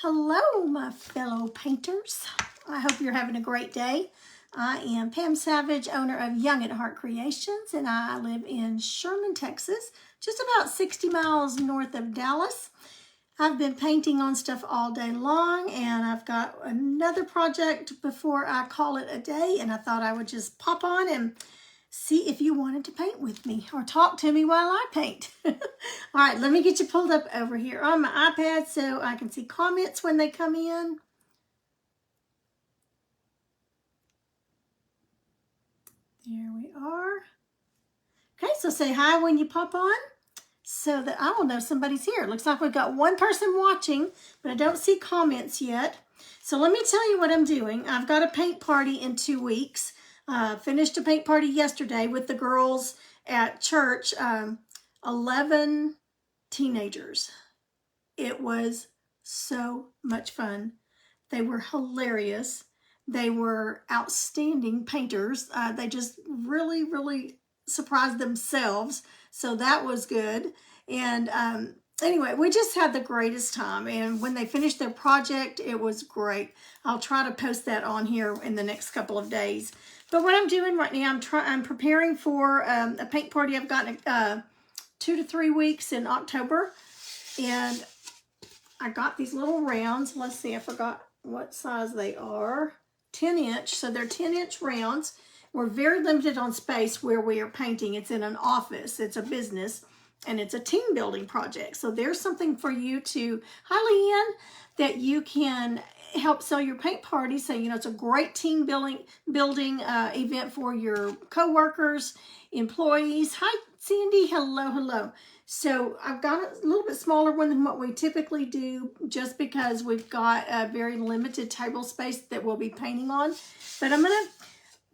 Hello, my fellow painters. I hope you're having a great day. I am Pam Savage, owner of Young at Heart Creations, and I live in Sherman, Texas, just about 60 miles north of Dallas. I've been painting on stuff all day long, and I've got another project before I call it a day, and I thought I would just pop on and see if you wanted to paint with me or talk to me while I paint. All right, let me get you pulled up over here on my iPad so I can see comments when they come in. There we are. Okay, so say hi when you pop on so that I will know somebody's here. It looks like we've got one person watching, but I don't see comments yet. So let me tell you what I'm doing. I've got a paint party in 2 weeks. Finished a paint party yesterday with the girls at church, 11 teenagers. It was so much fun. They were hilarious. They were outstanding painters. They just really surprised themselves. So that was good. And anyway, we just had the greatest time. And when they finished their project, it was great. I'll try to post that on here in the next couple of days. But what I'm doing right now, I'm preparing for a paint party I've got 2 to 3 weeks in October. And I got these little rounds. Let's see, I forgot what size they are. 10 inch, so they're 10 inch rounds. We're very limited on space where we are painting. It's in an office, it's a business, and it's a team building project. So there's something for you to, hi Leanne, that you can help sell your paint party. So, you know, it's a great team building event for your co-workers, employees. Hi Sandy, hello. So I've got a little bit smaller one than what we typically do just because we've got a very limited table space that we'll be painting on. But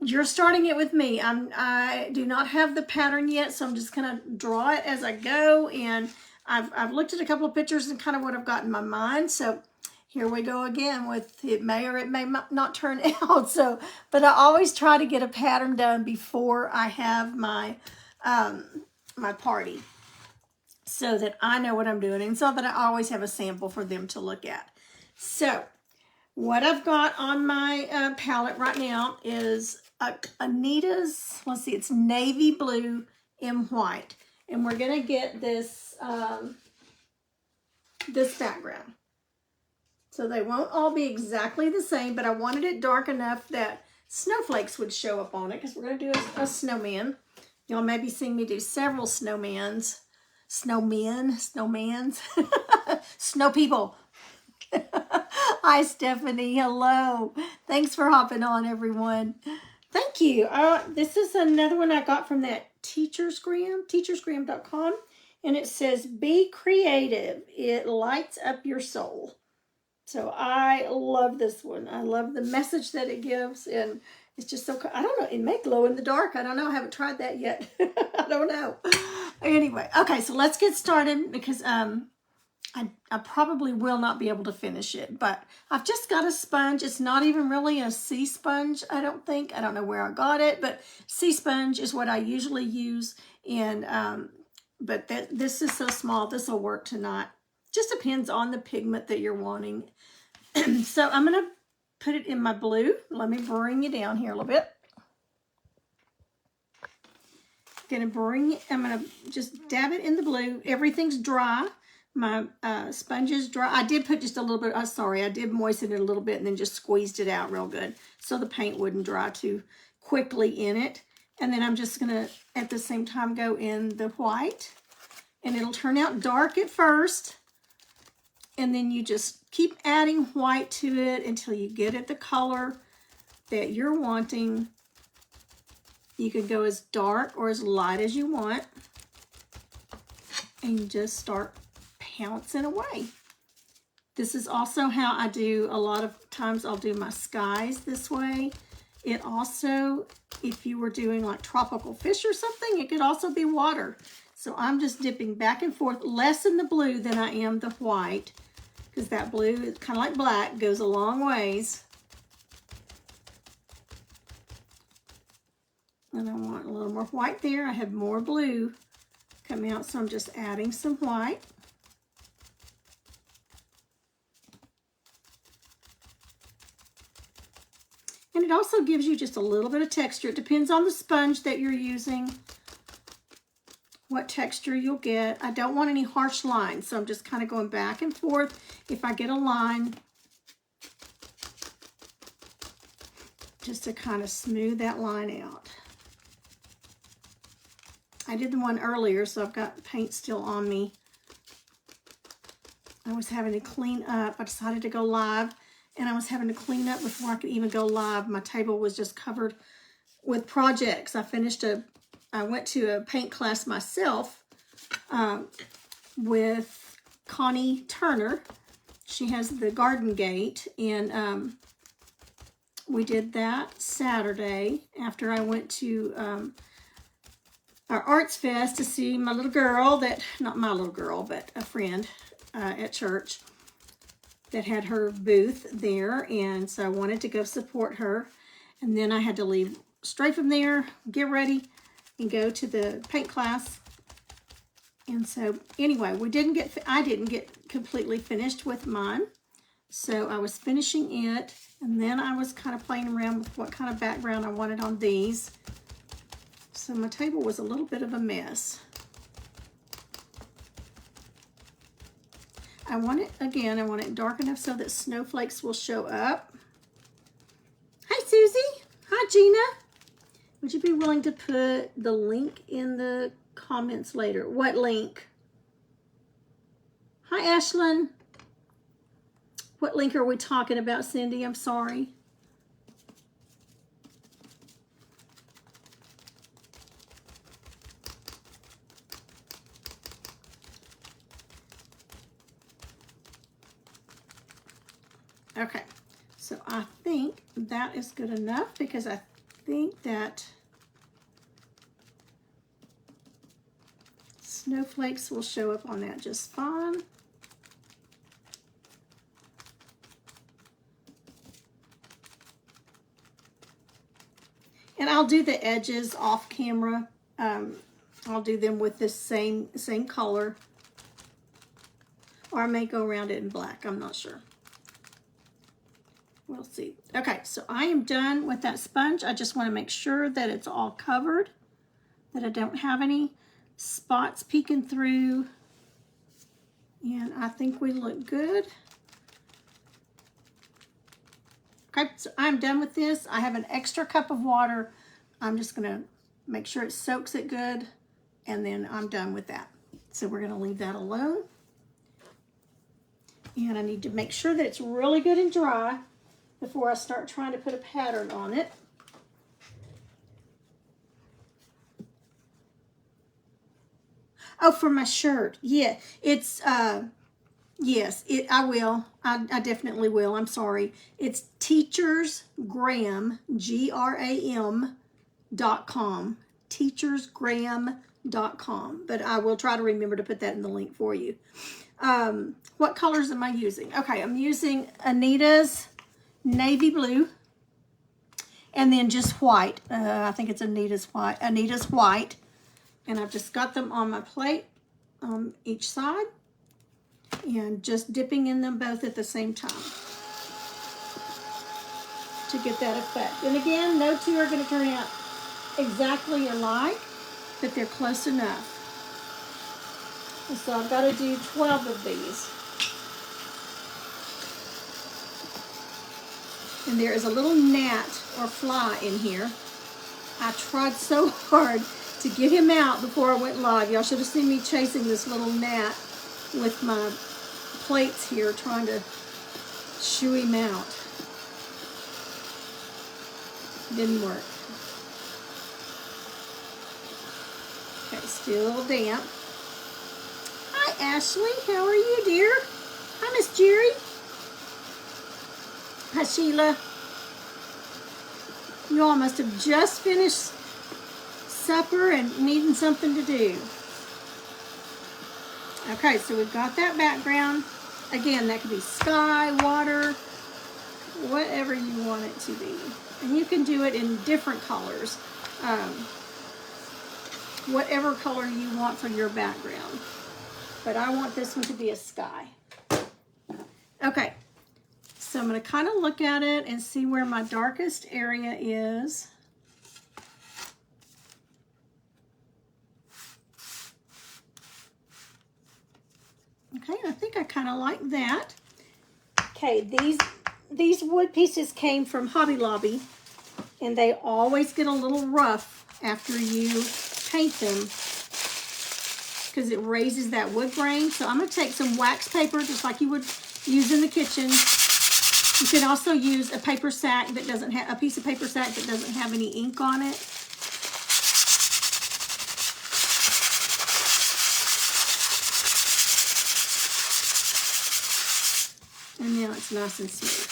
you're starting it with me. I do not have the pattern yet, so I'm just gonna draw it as I go. And I've looked at a couple of pictures and kind of what I've got in my mind. So here we go again with it may or it may not turn out. So, but I always try to get a pattern done before I have my my party, so that I know what I'm doing and so that I always have a sample for them to look at. So what I've got on my palette right now is Anita's, let's see, it's navy blue and white. And we're gonna get this, this background. So they won't all be exactly the same, but I wanted it dark enough that snowflakes would show up on it because we're gonna do a snowman. Y'all may be seeing me do several snowmans. Snowmans, snow people. Hi, Stephanie. Hello. Thanks for hopping on, everyone. Thank you. This is another one I got from that teachersgram.com, and it says, be creative. It lights up your soul. So I love this one. I love the message that it gives, and it's just so, I don't know, it may glow in the dark. I don't know. I haven't tried that yet. I don't know. Anyway, okay, so let's get started because I probably will not be able to finish it, but I've just got a sponge. It's not even really a sea sponge, I don't think. I don't know where I got it, but sea sponge is what I usually use. And but this is so small, this will work tonight. Just depends on the pigment that you're wanting. So I'm going to put it in my blue. Let me bring you down here a little bit. I'm going to just dab it in the blue. Everything's dry. My sponge is dry. I did put just a little bit, I did moisten it a little bit and then just squeezed it out real good so the paint wouldn't dry too quickly in it. And then I'm just going to, at the same time, go in the white. And it'll turn out dark at first. And then you just keep adding white to it until you get it the color that you're wanting. You can go as dark or as light as you want. And you just start pouncing away. This is also how I do, a lot of times I'll do my skies this way. It also, if you were doing like tropical fish or something, it could also be water. So I'm just dipping back and forth, less in the blue than I am the white, because that blue is kind of like black, goes a long ways. And I want a little more white there. I have more blue coming out, so I'm just adding some white. And it also gives you just a little bit of texture. It depends on the sponge that you're using, what texture you'll get. I don't want any harsh lines, so I'm just kind of going back and forth. If I get a line, just to kind of smooth that line out. I did the one earlier, so I've got paint still on me. I was having to clean up. I decided to go live, and I was having to clean up before I could even go live. My table was just covered with projects. I went to a paint class myself with Connie Turner. She has the Garden Gate, and we did that Saturday after I went to our Arts Fest to see my little girl not my little girl, but a friend at church that had her booth there. And so I wanted to go support her. And then I had to leave straight from there, get ready, and go to the paint class. And so anyway, I didn't get completely finished with mine. So I was finishing it, and then I was kind of playing around with what kind of background I wanted on these. So my table was a little bit of a mess. I want it dark enough so that snowflakes will show up. Hi, Susie. Hi, Gina. Would you be willing to put the link in the comments later? What link? Hi, Ashlyn. What link are we talking about, Cindy? I'm sorry. Okay, so I think that is good enough because I think that snowflakes will show up on that just fine. And I'll do the edges off camera. I'll do them with this same color. Or I may go around it in black, I'm not sure. We'll see. Okay, so I am done with that sponge. I just want to make sure that it's all covered, that I don't have any spots peeking through. And I think we look good. Okay, so I'm done with this. I have an extra cup of water. I'm just going to make sure it soaks it good, and then I'm done with that. So we're going to leave that alone. And I need to make sure that it's really good and dry before I start trying to put a pattern on it. Oh, for my shirt. Yeah, it's, yes, I will. I definitely will. I'm sorry. It's teachersgram, GRAM.com. Teachersgram.com. But I will try to remember to put that in the link for you. What colors am I using? Okay, I'm using Anita's navy blue, and then just white. I think it's Anita's white. And I've just got them on my plate on each side, and just dipping in them both at the same time to get that effect. And again, no two are going to turn out exactly alike, but they're close enough. And so I've got to do 12 of these. And there is a little gnat or fly in here. I tried so hard to get him out before I went live. Y'all should have seen me chasing this little gnat with my plates here, trying to shoo him out. Didn't work. Okay, still damp. Hi, Ashley. How are you, dear? Hi, Miss Jerry. Hi, Sheila. You all must have just finished supper and needing something to do. Okay, so we've got that background. Again, that could be sky, water, whatever you want it to be. And you can do it in different colors. Whatever color you want for your background. But I want this one to be a sky. Okay. So I'm going to kind of look at it and see where my darkest area is. Okay, I think I kind of like that. Okay, these wood pieces came from Hobby Lobby, and they always get a little rough after you paint them because it raises that wood grain. So I'm going to take some wax paper, just like you would use in the kitchen. You can also use a paper sack that doesn't have a piece of paper sack that doesn't have any ink on it. And now it's nice and smooth.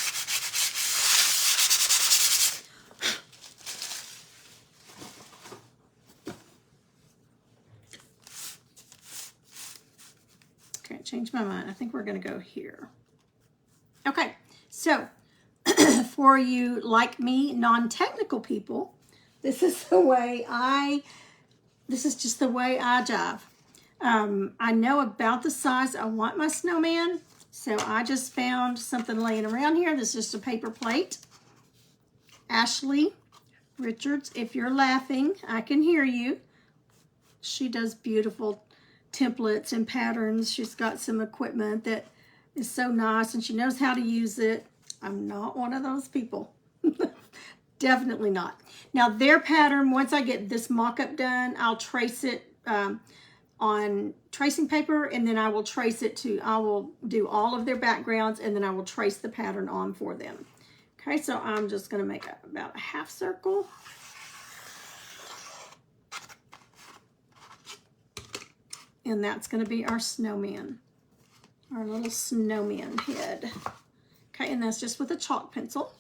Okay, I changed my mind. I think we're going to go here. Okay, so for you like me, non-technical people, this is just the way I jive. I know about the size I want my snowman, so I just found something laying around here. This is just a paper plate. Ashley Richards, if you're laughing, I can hear you. She does beautiful templates and patterns. She's got some equipment that is so nice, and she knows how to use it. I'm not one of those people. Definitely not. Now, their pattern, once I get this mock-up done, I'll trace it on tracing paper, and then I will I will do all of their backgrounds, and then I will trace the pattern on for them. Okay, so I'm just going to make about a half circle. And that's going to be our snowman, our little snowman head. Okay, and that's just with a chalk pencil.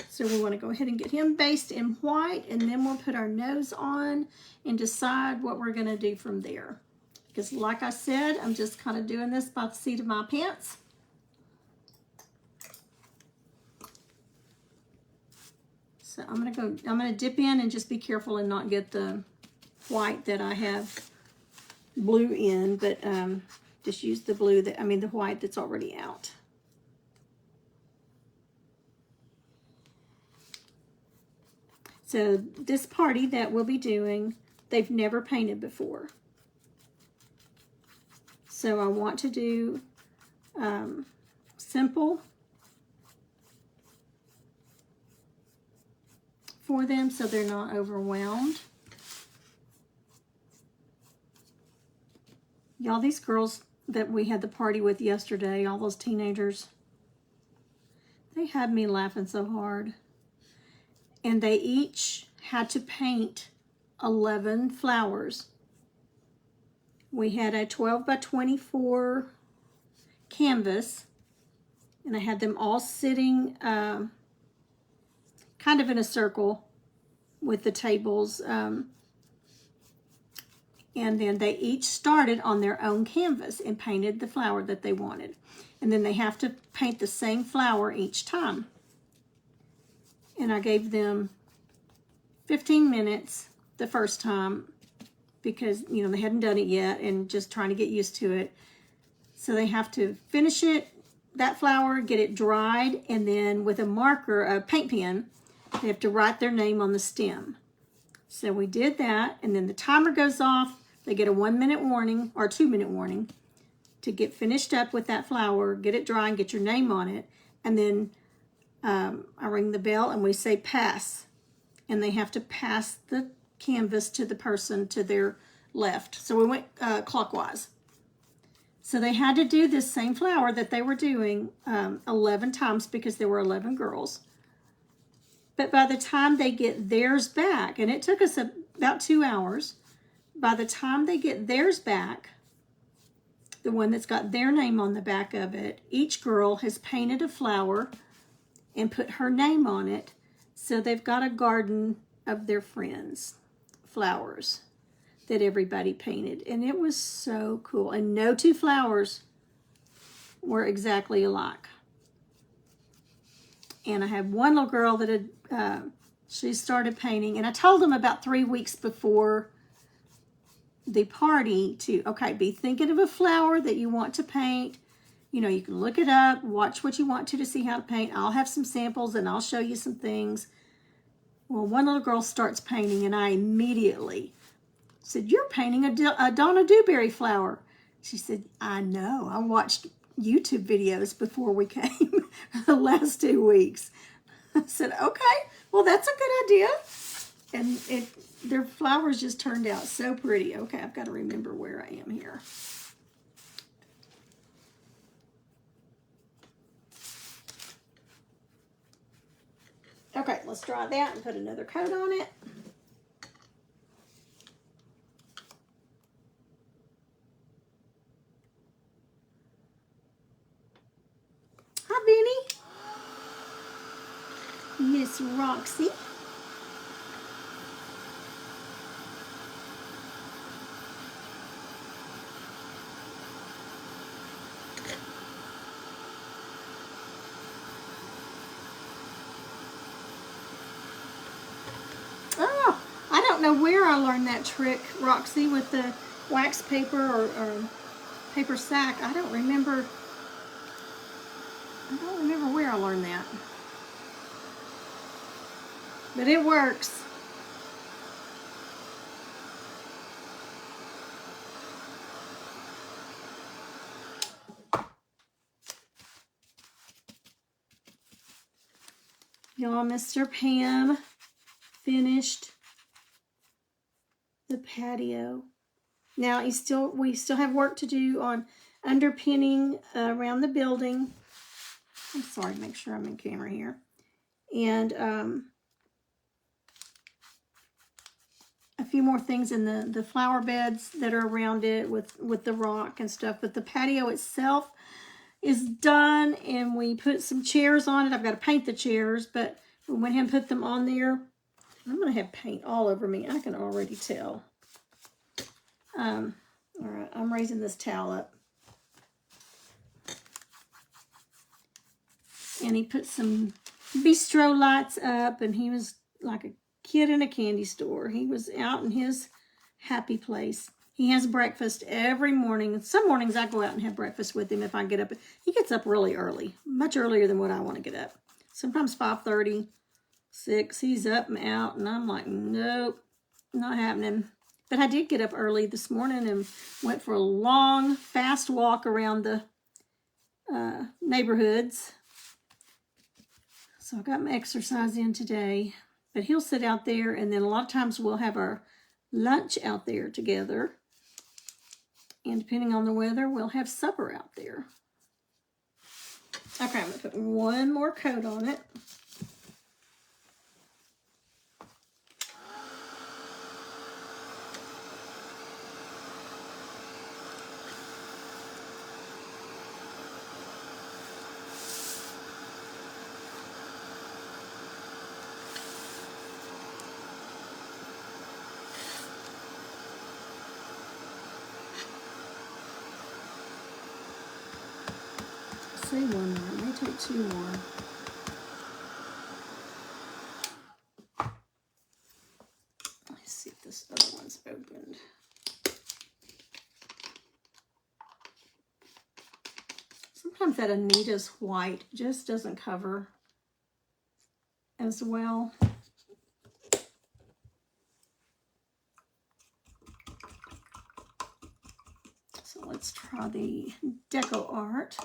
So we want to go ahead and get him based in white, and then we'll put our nose on and decide what we're going to do from there. Because like I said, I'm just kind of doing this by the seat of my pants. So I'm going to dip in and just be careful and not get the white that I have blue in, but just use the blue the white that's already out. So this party that we'll be doing, they've never painted before. So I want to do simple for them so they're not overwhelmed. Y'all, these girls that we had the party with yesterday, all those teenagers, they had me laughing so hard. And they each had to paint 11 flowers. We had a 12 by 24 canvas, and I had them all sitting kind of in a circle with the tables. And then they each started on their own canvas and painted the flower that they wanted. And then they have to paint the same flower each time. And I gave them 15 minutes the first time because, you know, they hadn't done it yet and just trying to get used to it. So they have to finish it, that flower, get it dried, and then with a marker, a paint pen, they have to write their name on the stem. So we did that, and then the timer goes off. They get a 1-minute warning or 2-minute warning to get finished up with that flower, get it dry, and get your name on it. And then I ring the bell and we say pass, and they have to pass the canvas to the person to their left. So we went clockwise. So they had to do this same flower that they were doing 11 times because there were 11 girls. But by the time they get theirs back, and it took us about 2 hours, by the time they get theirs back, the one that's got their name on the back of it, each girl has painted a flower and put her name on it. So they've got a garden of their friends' flowers that everybody painted. And it was so cool. And no two flowers were exactly alike. And I had one little girl that had, she started painting. And I told them about 3 weeks before the party to, okay, be thinking of a flower that you want to paint. you know, you can look it up, watch what you want to see how to paint. I'll have some samples and I'll show you some things. Well, one little girl starts painting and I immediately said, "You're painting a Donna Dewberry flower." She said, "I know. I watched YouTube videos before we came the last 2 weeks." I said, "Okay, well, that's a good idea." And their flowers just turned out so pretty. Okay, I've got to remember where I am here. Okay, let's dry that and put another coat on it. Hi, Benny. Miss Roxy. Oh, I don't know where I learned that trick, Roxy, with the wax paper or paper sack. I don't remember where I learned that. But it works. Y'all, Mr. Pam finished the patio. Now we still have work to do on underpinning around the building. I'm sorry, make sure I'm in camera here. And a few more things in the flower beds that are around it with the rock and stuff. But the patio itself is done, and we put some chairs on it. I've got to paint the chairs, but we went ahead and put them on there. I'm going to have paint all over me. I can already tell. All right, I'm raising this towel up. And he put some bistro lights up, and he was like a kid in a candy store. He was out in his happy place. He has breakfast every morning. Some mornings I go out and have breakfast with him if I get up. He gets up really early, much earlier than what I want to get up. Sometimes 5:30, 6. He's up and out, and I'm like, nope, not happening. But I did get up early this morning and went for a long, fast walk around the neighborhoods. So I got my exercise in today. But he'll sit out there, and then a lot of times we'll have our lunch out there together. And depending on the weather, we'll have supper out there. Okay, I'm going to put one more coat on it. Say one more. It may take 2 more. Let's see if this other one's opened. Sometimes that Anita's white just doesn't cover as well. So let's try the Deco Art.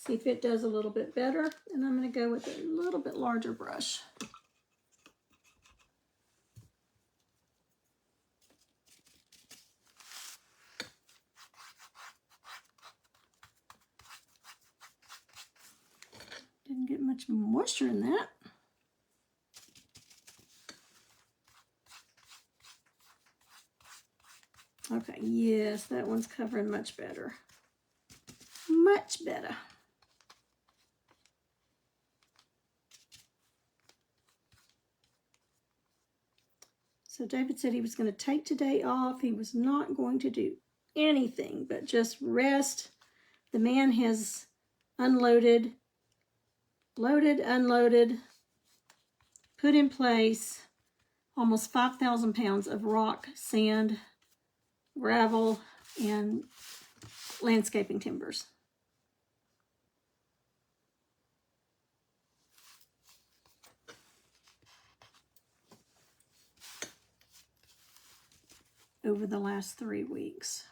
See if it does a little bit better. And I'm going to go with a little bit larger brush. Didn't get much moisture in that. Okay, yes, that one's covering much better. Much better. So David said he was going to take today off. He was not going to do anything but just rest. The man has unloaded, loaded, unloaded, put in place almost 5,000 pounds of rock, sand, gravel, and landscaping timbers. over the last 3 weeks.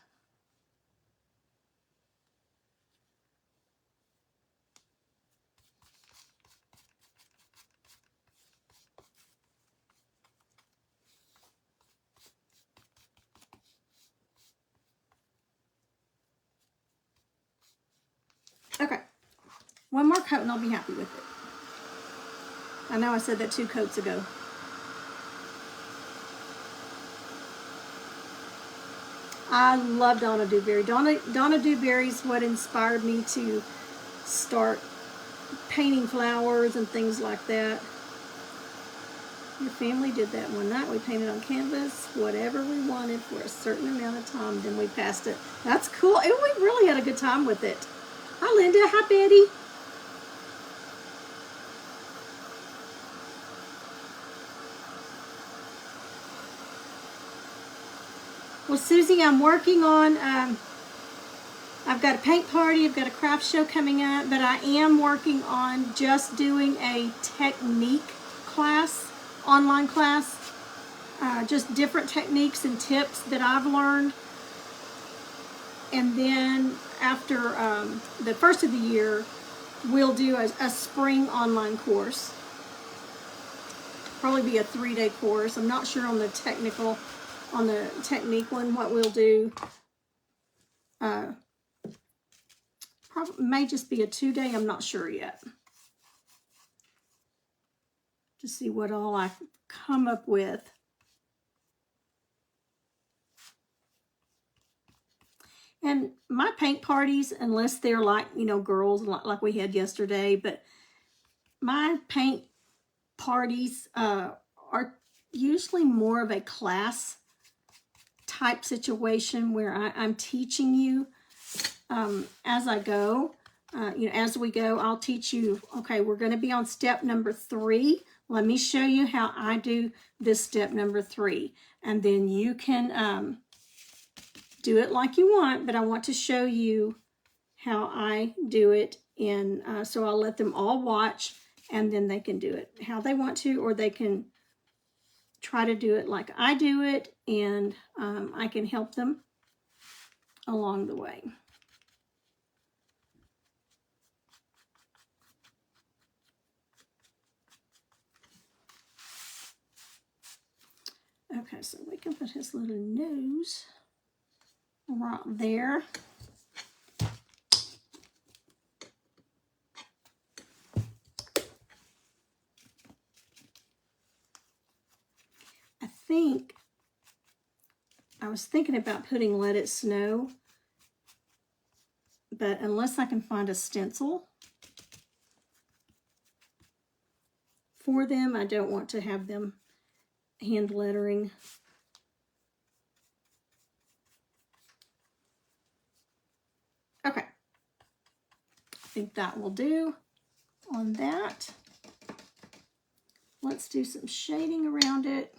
Okay, one more coat and I'll be happy with it. I know I said that 2 coats ago. I love Donna Dewberry. Donna Dewberry's what inspired me to start painting flowers and things like that. Your family did that one night. We painted on canvas whatever we wanted for a certain amount of time, then we passed it. That's cool. And we really had a good time with it. Hi, Linda. Hi, Betty. Well, Susie, I'm working on, I've got a paint party, I've got a craft show coming up, but I am working on just doing a technique class, online class, just different techniques and tips that I've learned. And then after the first of the year, we'll do a spring online course. Probably be a 3-day course. I'm not sure on the technique one, what we'll do. Probably may just be a 2-day, I'm not sure yet. To see what all I come up with. And my paint parties, unless they're like, you know, girls like we had yesterday, but my paint parties are usually more of a class type situation where I'm teaching you as I go. You know, as we go, I'll teach you, okay, we're going to be on step number 3. Let me show you how I do this step number 3. And then you can do it like you want, but I want to show you how I do it. So I'll let them all watch, and then they can do it how they want to, or they can try to do it like I do it, and I can help them along the way. Okay, so we can put his little nose right there. I was thinking about putting Let It Snow, but unless I can find a stencil for them, I don't want to have them hand lettering. Okay, I think that will do on that. Let's do some shading around it.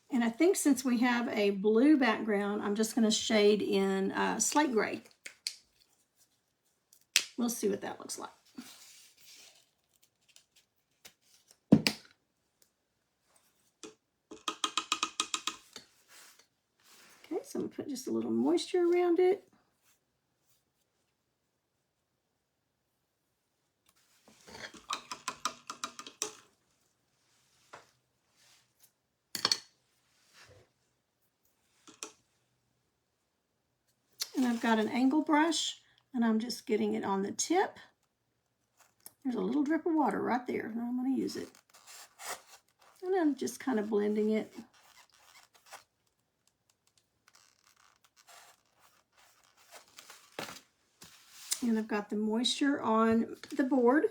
And I think since we have a blue background, I'm just going to shade in slate gray. We'll see what that looks like. Okay, so I'm going to put just a little moisture around it. And I've got an angle brush, and I'm just getting it on the tip. There's a little drip of water right there, and I'm going to use it. And I'm just kind of blending it. And I've got the moisture on the board.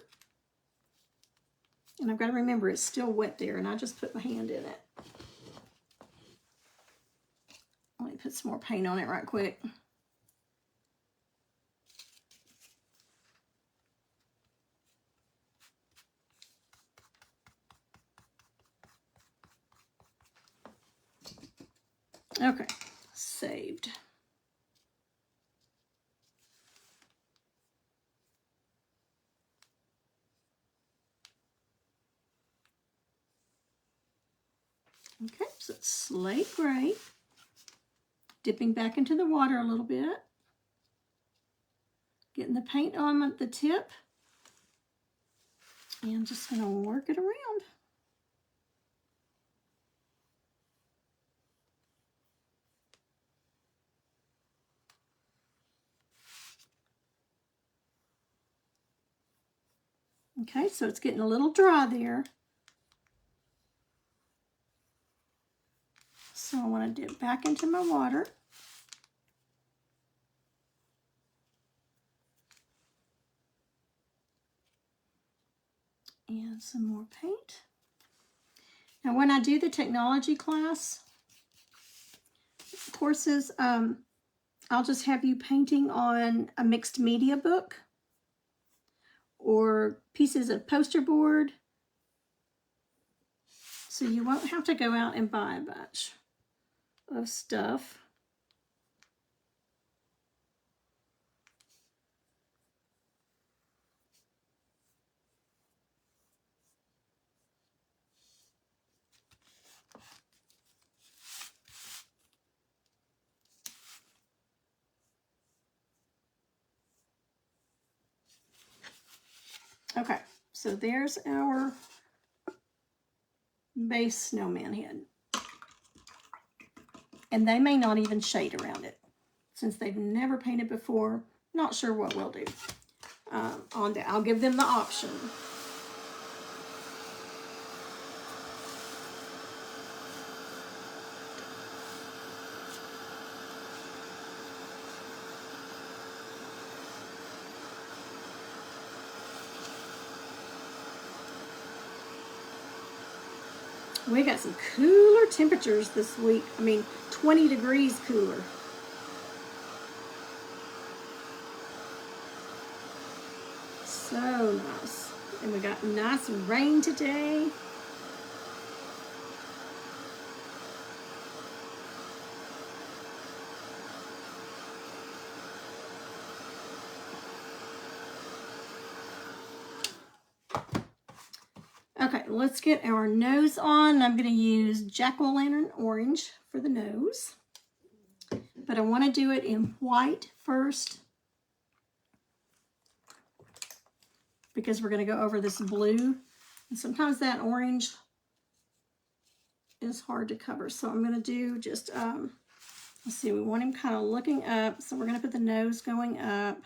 And I've got to remember it's still wet there, and I just put my hand in it. Let me put some more paint on it right quick. Okay, saved. Okay, so it's slate gray. dipping back into the water a little bit. Getting the paint on at the tip. And just going to work it around. Okay, so it's getting a little dry there. So I want to dip back into my water. And some more paint. Now when I do the technology class courses, I'll just have you painting on a mixed media book or pieces of poster board. So you won't have to go out and buy a bunch of stuff. Okay, so there's our base snowman head. And they may not even shade around it. Since they've never painted before, not sure what we'll do. I'll give them the option. We got some cooler temperatures this week. I mean, 20 degrees cooler. So nice. And we got nice rain today. Okay, let's get our nose on. I'm going to use jack-o'-lantern orange for the nose. But I want to do it in white first, because we're going to go over this blue. And sometimes that orange is hard to cover. So I'm going to do just, let's see, we want him kind of looking up. So we're going to put the nose going up.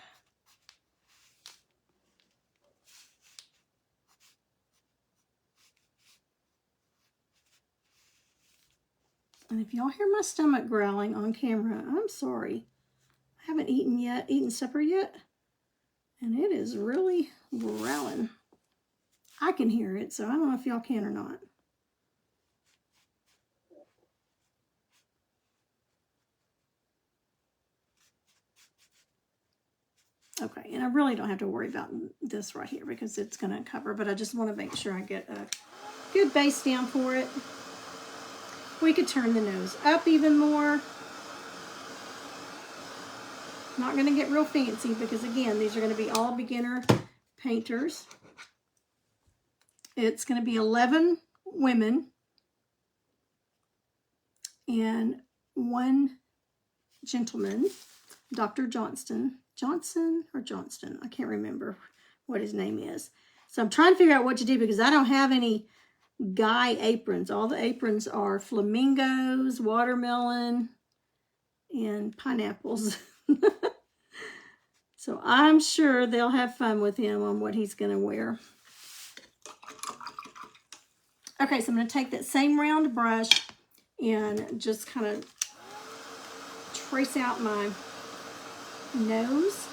And if y'all hear my stomach growling on camera, I'm sorry. I haven't eaten supper yet. And it is really growling. I can hear it, so I don't know if y'all can or not. Okay, and I really don't have to worry about this right here because it's going to cover, but I just want to make sure I get a good base down for it. We could turn the nose up even more. Not going to get real fancy because, again, these are going to be all beginner painters. It's going to be 11 women and 1 gentleman, Dr. Johnston, I can't remember what his name is. So I'm trying to figure out what to do because I don't have any guy aprons. All the aprons are flamingos, watermelon, and pineapples. So I'm sure they'll have fun with him on what he's going to wear. Okay, so I'm going to take that same round brush and just kind of trace out my nose.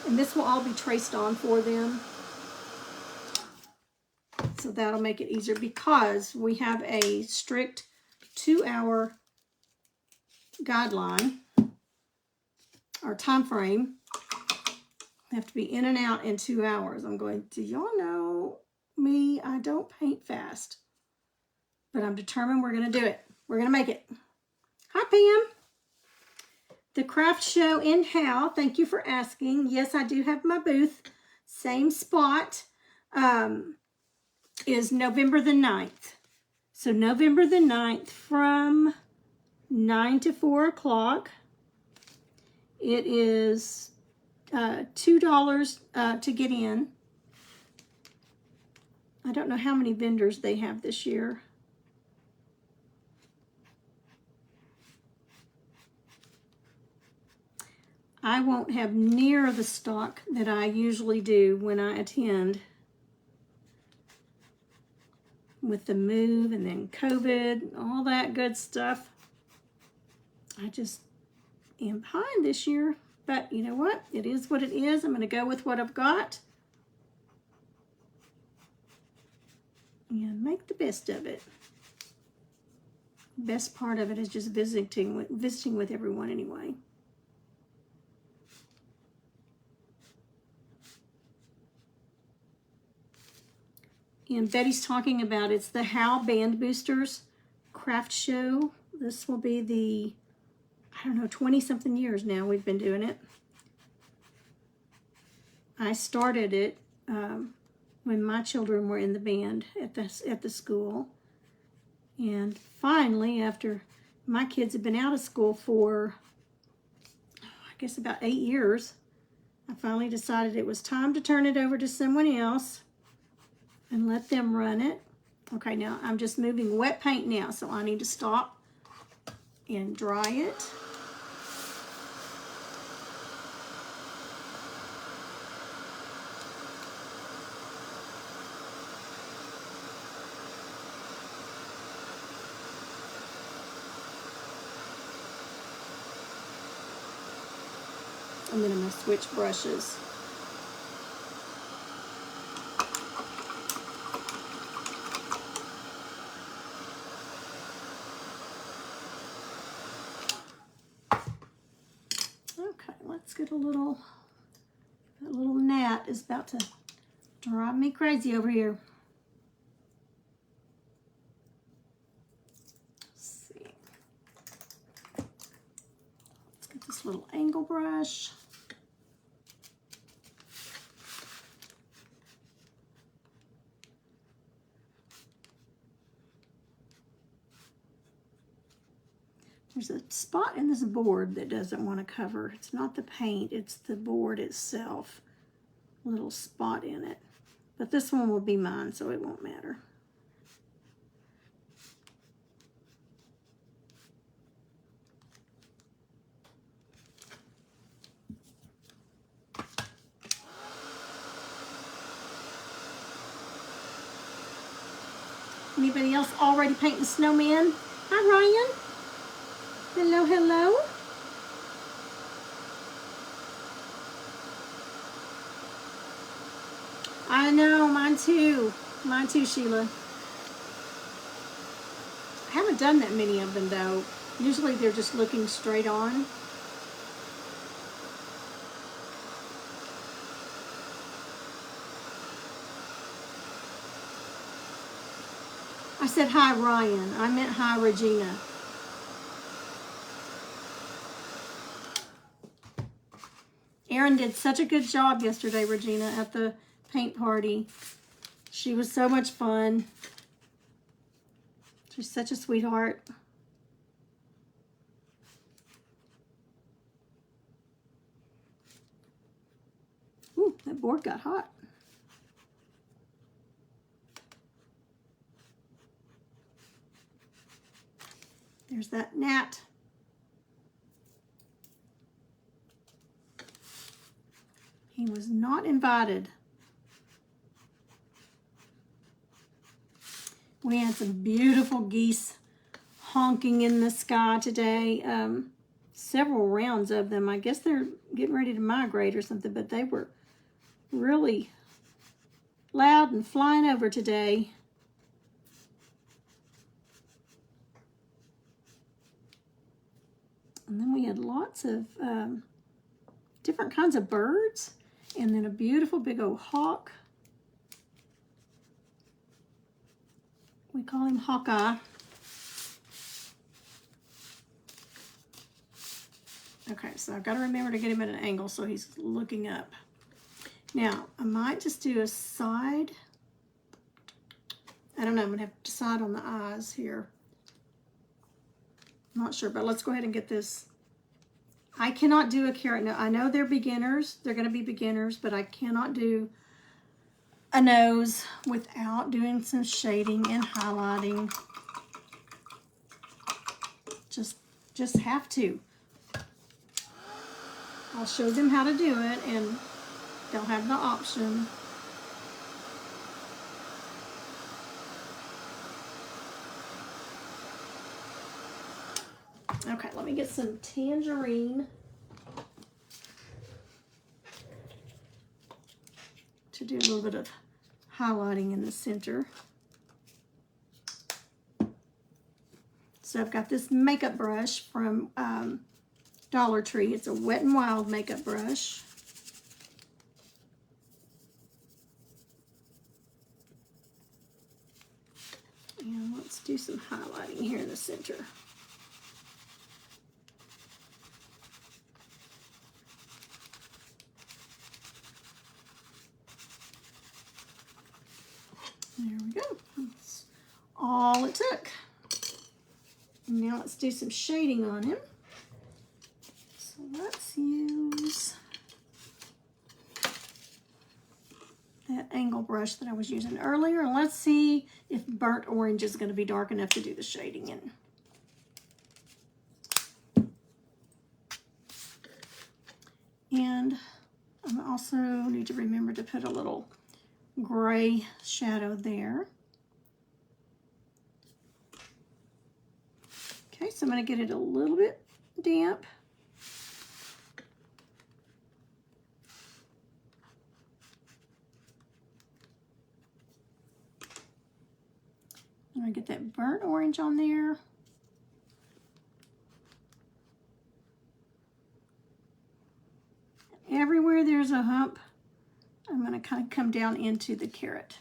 And this will all be traced on for them. So that'll make it easier because we have a strict 2-hour guideline or time frame. We have to be in and out in 2 hours. I'm going, do y'all know me? I don't paint fast. But I'm determined we're going to do it. We're going to make it. Hi, Pam. The craft show in Hal. Thank you for asking. Yes, I do have my booth. Same spot. Is November the 9th. So November the 9th from 9 to 4 o'clock. It is $2 to get in. I don't know how many vendors they have this year. I won't have near the stock that I usually do when I attend. With the move and then COVID, all that good stuff. I just am behind this year, but you know what? It is what it is. I'm going to go with what I've got and make the best of it. Best part of it is just visiting with everyone anyway. And Betty's talking about it's the How Band Boosters craft show. This will be the, I don't know, 20-something years now we've been doing it. I started it when my children were in the band at the school. And finally, after my kids had been out of school for, I guess, about 8 years, I finally decided it was time to turn it over to someone else and let them run it. Okay, now I'm just moving wet paint now, so I need to stop and dry it. And then I'm going to switch brushes. Okay, let's get a little, that little gnat is about to drive me crazy over here. Let's see. Let's get this little angle brush. There's a spot in this board that doesn't want to cover. It's not the paint, it's the board itself. A little spot in it. But this one will be mine, so it won't matter. Anybody else already painting snowman? Hi, Ryan. Hello, hello. I know, mine too. Mine too, Sheila. I haven't done that many of them though. Usually they're just looking straight on. I said hi, Ryan. I meant hi, Regina. Erin did such a good job yesterday, Regina, at the paint party. She was so much fun. She's such a sweetheart. Ooh, that board got hot. There's that gnat. He was not invited. We had some beautiful geese honking in the sky today. Several rounds of them. I guess they're getting ready to migrate or something, but they were really loud and flying over today. And then we had lots of different kinds of birds. And then a beautiful big old hawk. We call him Hawkeye. Okay, so I've got to remember to get him at an angle so he's looking up. Now, I might just do a side. I don't know, I'm going to have to decide on the eyes here. I'm not sure, but let's go ahead and get this. I cannot do a carrot nose. I know they're beginners. They're going to be beginners, but I cannot do a nose without doing some shading and highlighting. Just have to. I'll show them how to do it, and they'll have the option. Okay, let me get some tangerine to do a little bit of highlighting in the center. So I've got this makeup brush from Dollar Tree. It's a Wet n Wild makeup brush. And let's do some highlighting here in the center. There we go. That's all it took. Now let's do some shading on him. So let's use that angle brush that I was using earlier. And let's see if burnt orange is going to be dark enough to do the shading in. And I also need to remember to put a little gray shadow there. Okay, so I'm going to get it a little bit damp. I'm going to get that burnt orange on there. Everywhere there's a hump, I'm going to kind of come down into the carrot.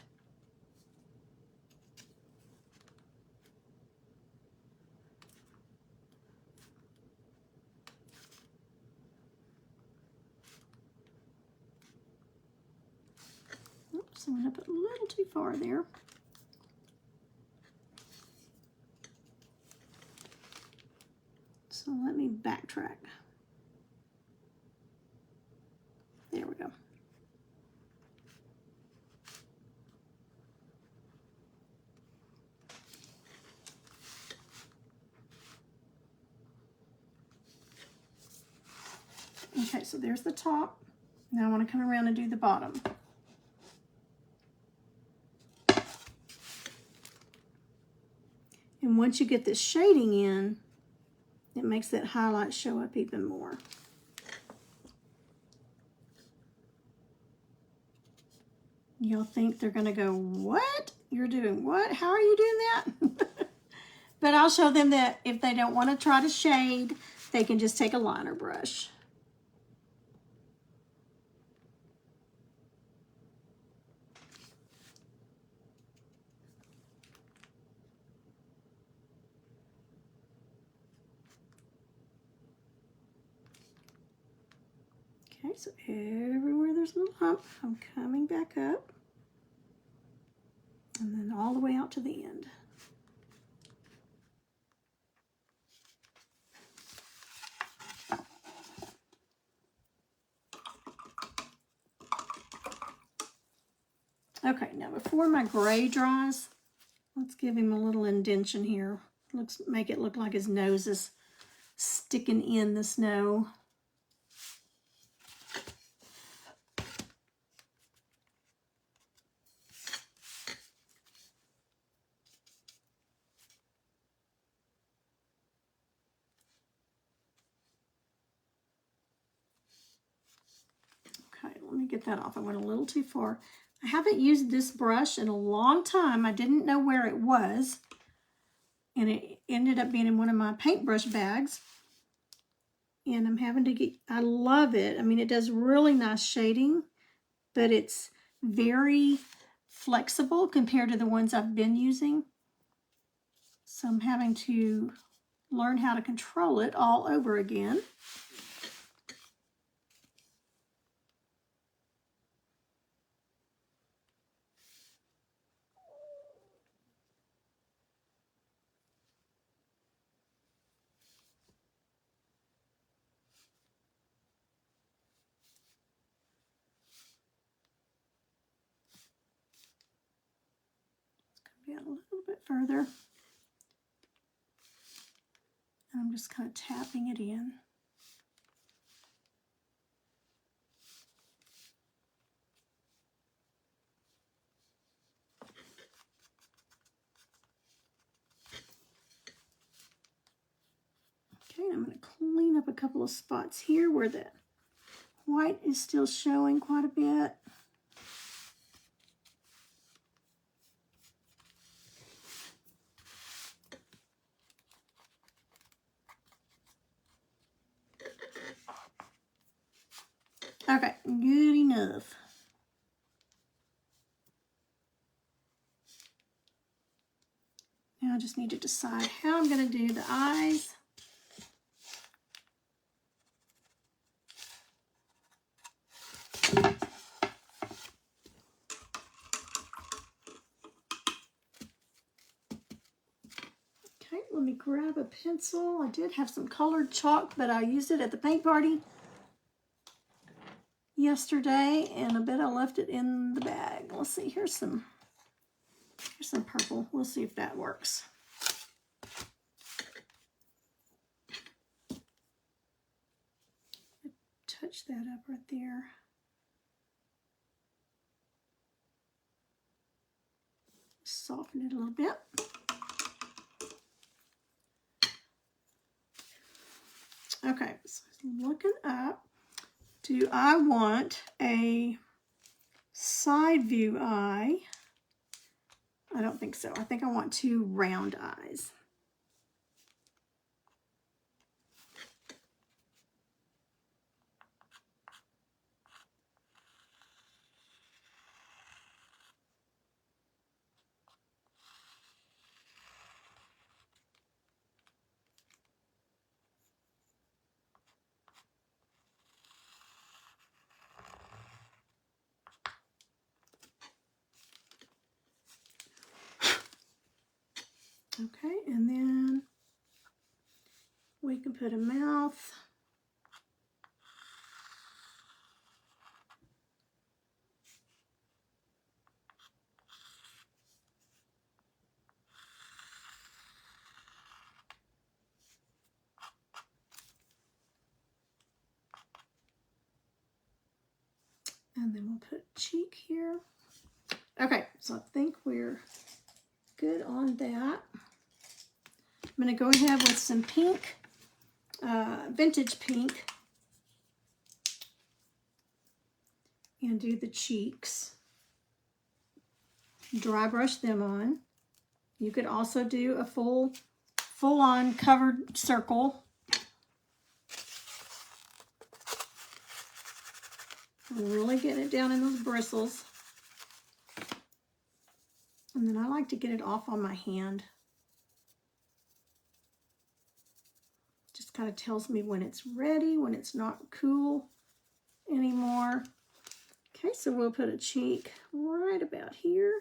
Oops, I went up a little too far there. So let me backtrack. There we go. Okay, so there's the top. Now I want to come around and do the bottom. And once you get this shading in, it makes that highlight show up even more. You'll think they're going to go, what? You're doing what? How are you doing that? But I'll show them that if they don't want to try to shade, they can just take a liner brush. Okay, so everywhere there's a little hump, I'm coming back up. And then all the way out to the end. Okay, now before my gray dries, let's give him a little indention here. Make it look like his nose is sticking in the snow. Okay, let me get that off. I went a little too far. I haven't used this brush in a long time. I didn't know where it was. And it ended up being in one of my paintbrush bags. And I'm having to get, I love it. I mean, it does really nice shading, but it's very flexible compared to the ones I've been using. So I'm having to learn how to control it all over again. Down a little bit further. And I'm just kind of tapping it in. Okay, I'm going to clean up a couple of spots here where the white is still showing quite a bit. Okay, good enough. Now I just need to decide how I'm going to do the eyes. Okay, let me grab a pencil. I did have some colored chalk, but I used it at the paint party yesterday, and I bet I left it in the bag. Let's see, here's some purple. We'll see if that works. Touch that up right there. Soften it a little bit. Okay, so looking up, do I want a side view eye? I don't think so. I think I want two round eyes. Okay, and then we can put a mouth. And then we'll put a cheek here. Okay, so I think we're good on that. I'm going to go ahead with some pink, vintage pink, and do the cheeks. Dry brush them on. You could also do a full-on covered circle. Really getting it down in those bristles. And then I like to get it off on my hand. Just kind of tells me when it's ready, when it's not cool anymore. Okay, so we'll put a cheek right about here.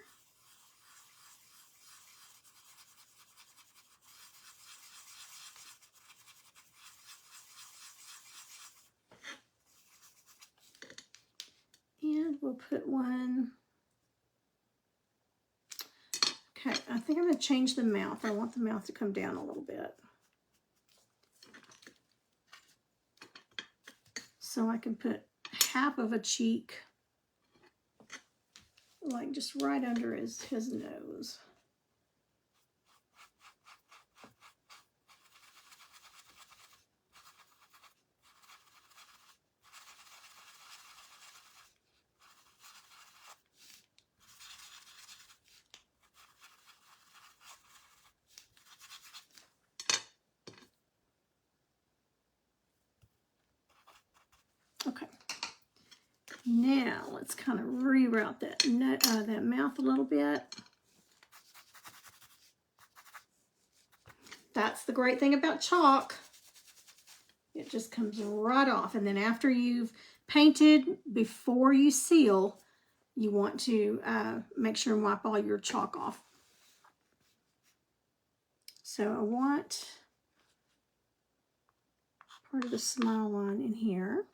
And we'll put one. Okay, I think I'm going to change the mouth. I want the mouth to come down a little bit. So I can put half of a cheek, like just right under his nose. Okay, now let's kind of reroute that mouth a little bit. That's the great thing about chalk. It just comes right off. And then after you've painted, before you seal, you want to make sure and wipe all your chalk off. So I want part of the smile line in here.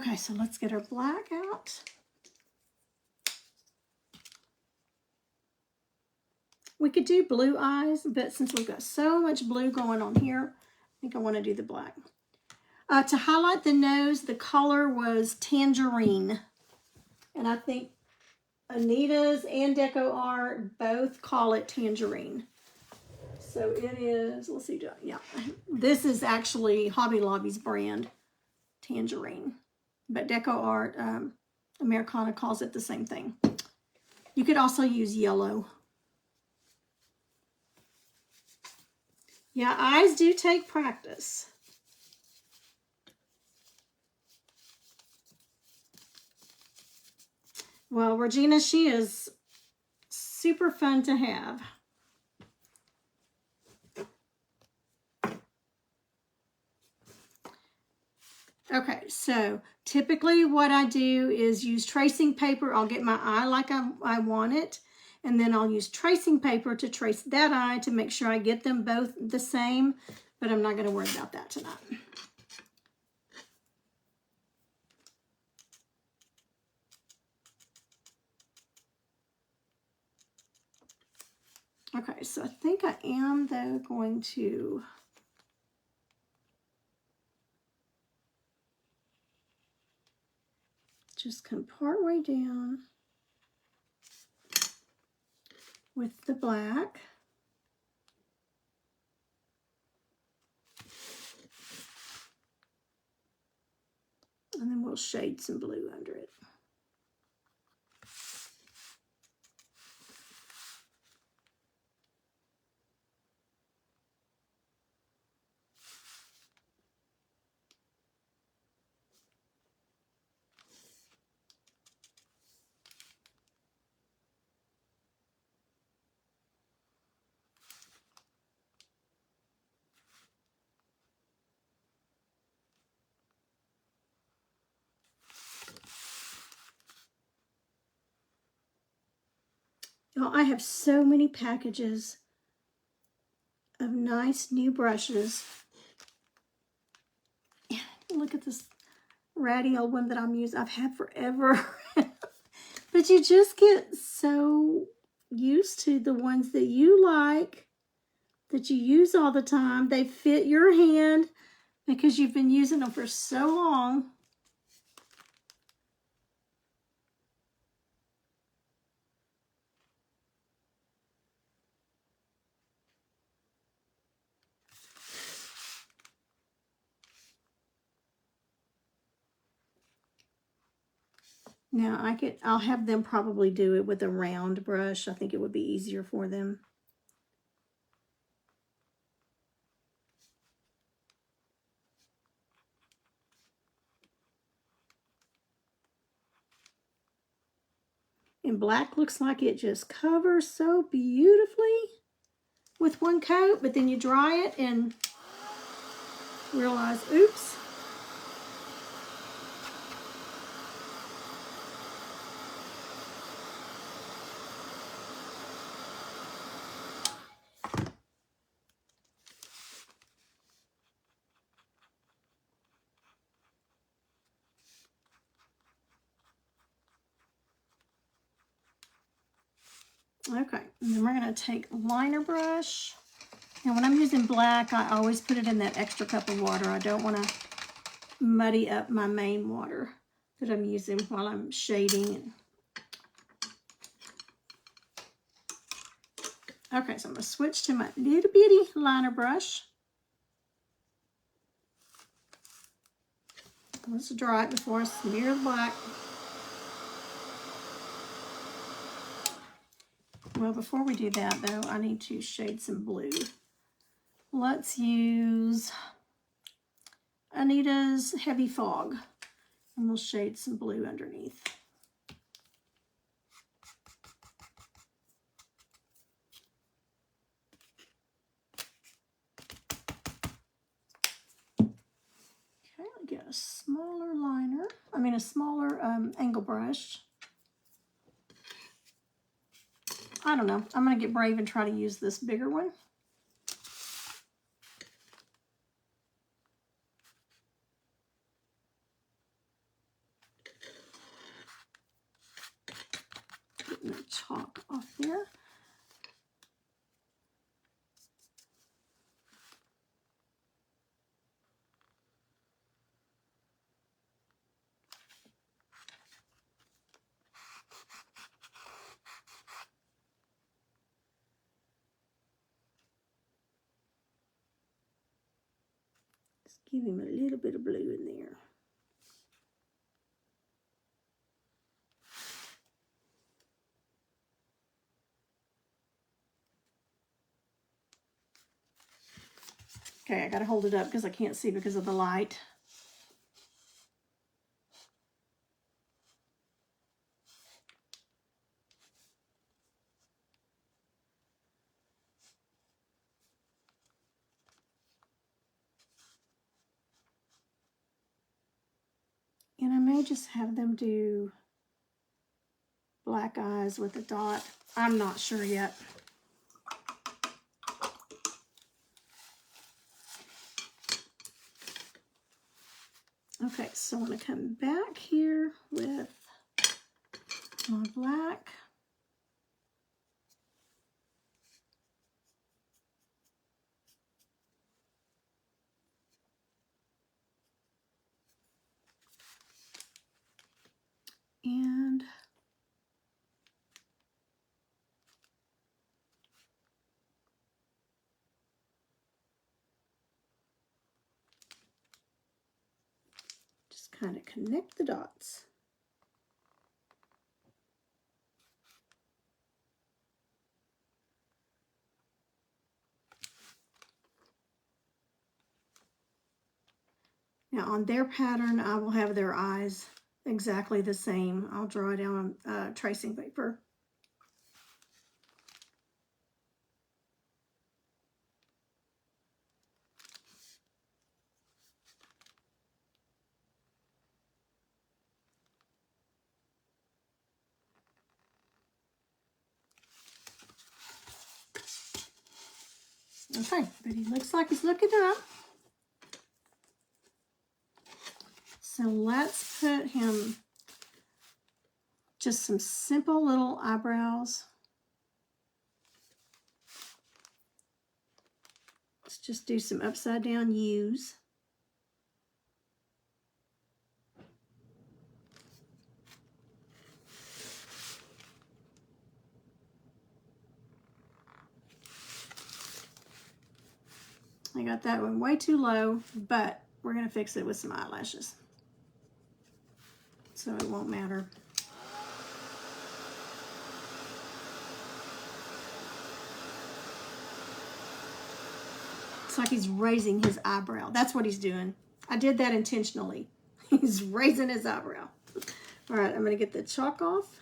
Okay, so let's get our black out. We could do blue eyes, but since we've got so much blue going on here, I think I want to do the black. To highlight the nose, the color was tangerine. And I think Anita's and Deco Art both call it tangerine. So it is, let's see, yeah. This is actually Hobby Lobby's brand, tangerine. But Deco Art, Americana calls it the same thing. You could also use yellow. Yeah, eyes do take practice. Well, Regina, she is super fun to have. Okay, so typically what I do is use tracing paper. I'll get my eye like I want it, and then I'll use tracing paper to trace that eye to make sure I get them both the same, but I'm not going to worry about that tonight. Okay, so I think I am, though, going to just come part way down with the black. And then we'll shade some blue under it. Oh, I have so many packages of nice new brushes. Look at this ratty old one that I'm using. I've had forever. But you just get so used to the ones that you like, that you use all the time. They fit your hand because you've been using them for so long. Now I'll have them probably do it with a round brush. I think it would be easier for them. And black looks like it just covers so beautifully with one coat, but then you dry it and realize, oops. Okay, and then we're going to take a liner brush. And when I'm using black, I always put it in that extra cup of water. I don't want to muddy up my main water that I'm using while I'm shading. Okay, so I'm going to switch to my little bitty liner brush. Let's dry it before I smear the black. Well, before we do that, though, I need to shade some blue. Let's use Anita's Heavy Fog, and we'll shade some blue underneath. Okay, I'll get a smaller liner, a smaller angle brush. I don't know. I'm going to get brave and try to use this bigger one. Give him a little bit of blue in there. Okay, I gotta hold it up because I can't see because of the light. And I may just have them do black eyes with a dot. I'm not sure yet. Okay, so I'm going to come back here with my black. And just kind of connect the dots. Now on their pattern, I will have their eyes exactly the same. I'll draw it down on tracing paper. Okay, but he looks like he's looking up. So let's put him just some simple little eyebrows. Let's just do some upside down U's. I got that one way too low, but we're going to fix it with some eyelashes, so it won't matter. It's like he's raising his eyebrow. That's what he's doing. I did that intentionally. He's raising his eyebrow. All right, I'm going to get the chalk off.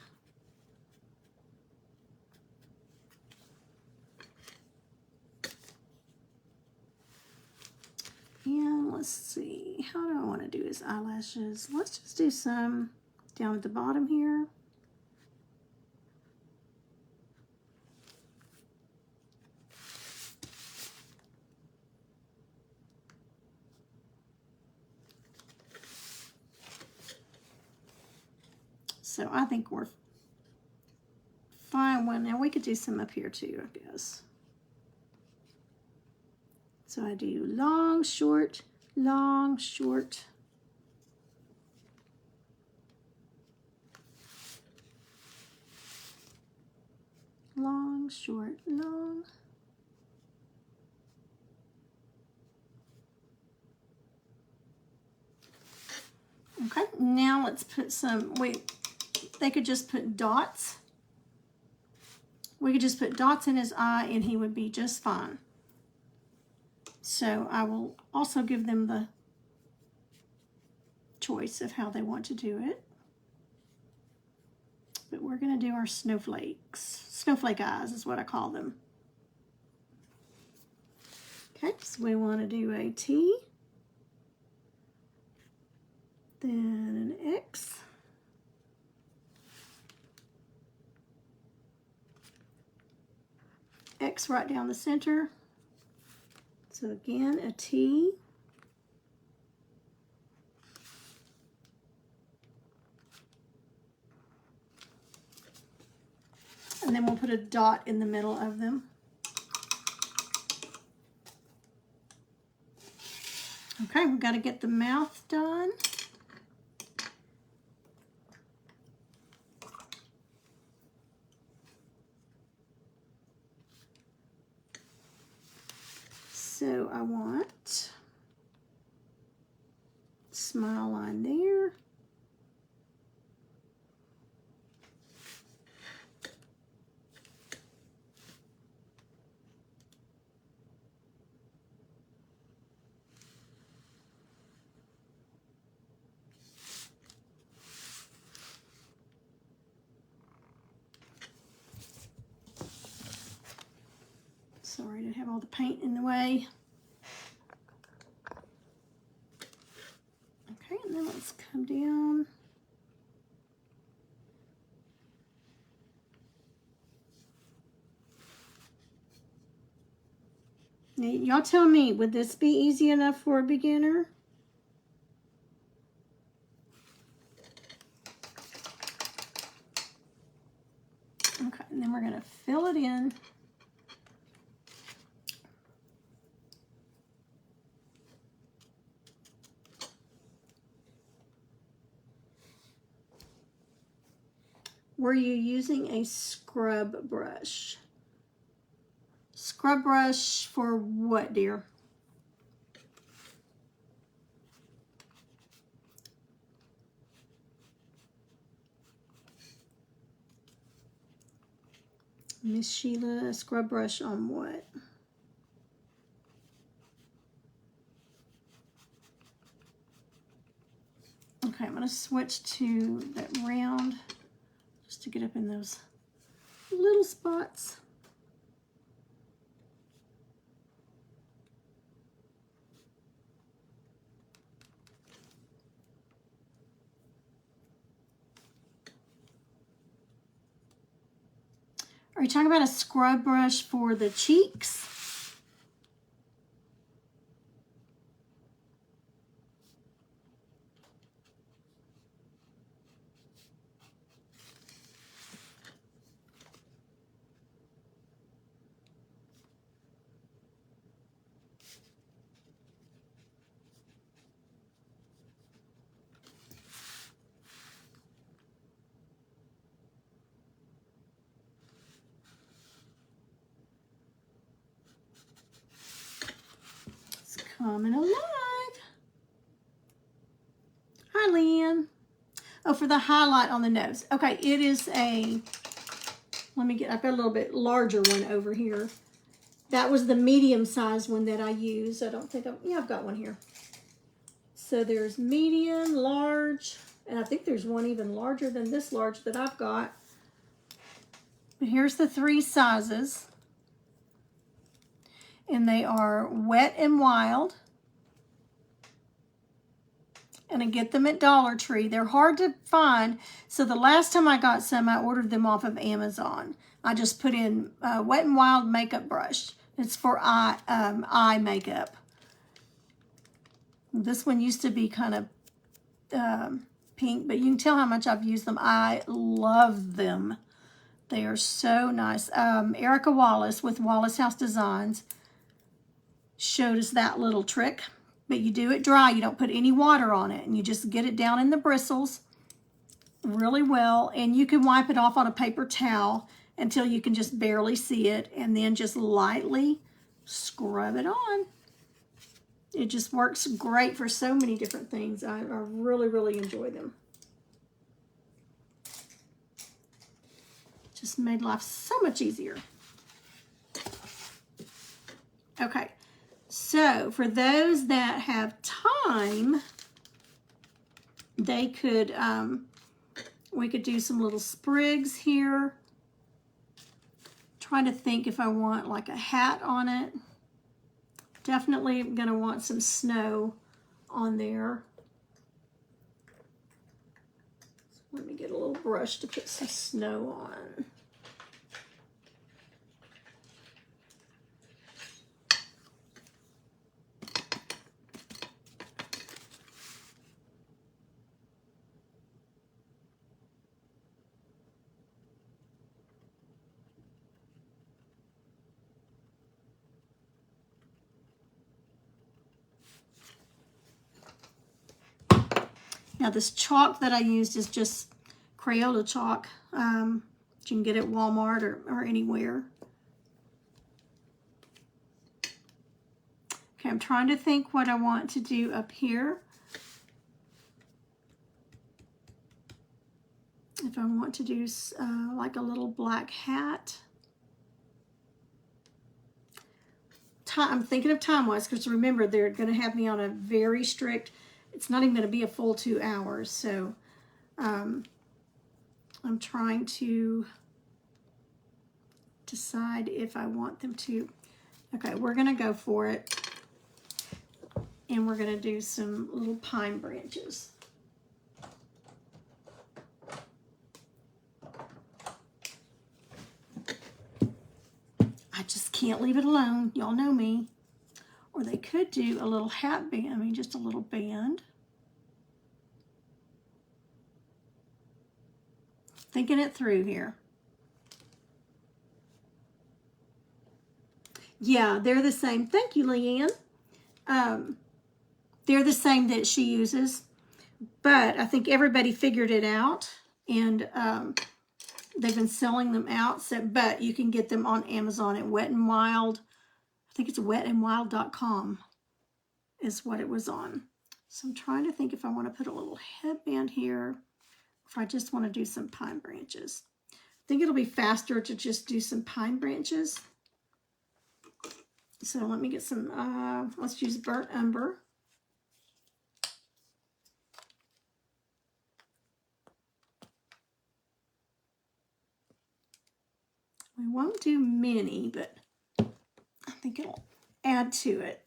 And let's see, how do I want to do his eyelashes? Let's just do some down at the bottom here. So I think we're fine. Well, now we could do some up here too, I guess. So I do long, short, long, short. Long, short, long. Okay, now let's put some, they could just put dots. We could just put dots in his eye and he would be just fine. So I will also give them the choice of how they want to do it. But we're going to do our snowflakes. Snowflake eyes is what I call them. Okay, so we want to do a T, then an X, X right down the center. So again, a T, and then we'll put a dot in the middle of them. Okay, we've got to get the mouth done. So I want didn't have all the paint in the way. Okay, and then let's come down. Now, y'all tell me, would this be easy enough for a beginner? Okay, and then we're going to fill it in. Were you using a scrub brush? Scrub brush for what, dear? Miss Sheila, scrub brush on what? Okay, I'm going to switch to that round just to get up in those little spots. Are you talking about a scrub brush for the cheeks? It's coming alive. Hi, Lynn. Oh, for the highlight on the nose. Okay, it is a, let me get, I've got a little bit larger one over here. That was the medium size one that I used. I don't think I've got one here. So there's medium, large, and I think there's one even larger than this large that I've got. But here's the 3 sizes. And they are Wet and Wild. And I get them at Dollar Tree. They're hard to find. So the last time I got some, I ordered them off of Amazon. I just put in Wet and Wild makeup brush. It's for eye makeup. This one used to be kind of pink, but you can tell how much I've used them. I love them. They are so nice. Erica Wallace with Wallace House Designs showed us that little trick. But you do it dry. You don't put any water on it. And you just get it down in the bristles really well. And you can wipe it off on a paper towel until you can just barely see it. And then just lightly scrub it on. It just works great for so many different things. I really, really enjoy them. Just made life so much easier. Okay. So for those that have time, they could, we could do some little sprigs here. Trying to think if I want like a hat on it. Definitely gonna want some snow on there. Let me get a little brush to put some snow on. Now this chalk that I used is just Crayola chalk. You can get it at Walmart or anywhere. Okay, I'm trying to think what I want to do up here. If I want to do like a little black hat. I'm thinking of time-wise, because remember, they're going to have me on a very strict, it's not even going to be a full 2 hours. So I'm trying to decide if I want them to. Okay, we're gonna go for it. And we're gonna do some little pine branches. I just can't leave it alone. Y'all know me. Or they could do a little hat band. I mean, just a little band. Thinking it through here. Yeah, they're the same. Thank you, Leanne. They're the same that she uses. But I think everybody figured it out. And they've been selling them out. So, but you can get them on Amazon at Wet n Wild. I think it's wetandwild.com is what it was on. So I'm trying to think if I want to put a little headband here, if I just want to do some pine branches. I think it'll be faster to just do some pine branches. So let me get some, let's use burnt umber. We won't do many, but I think it'll add to it.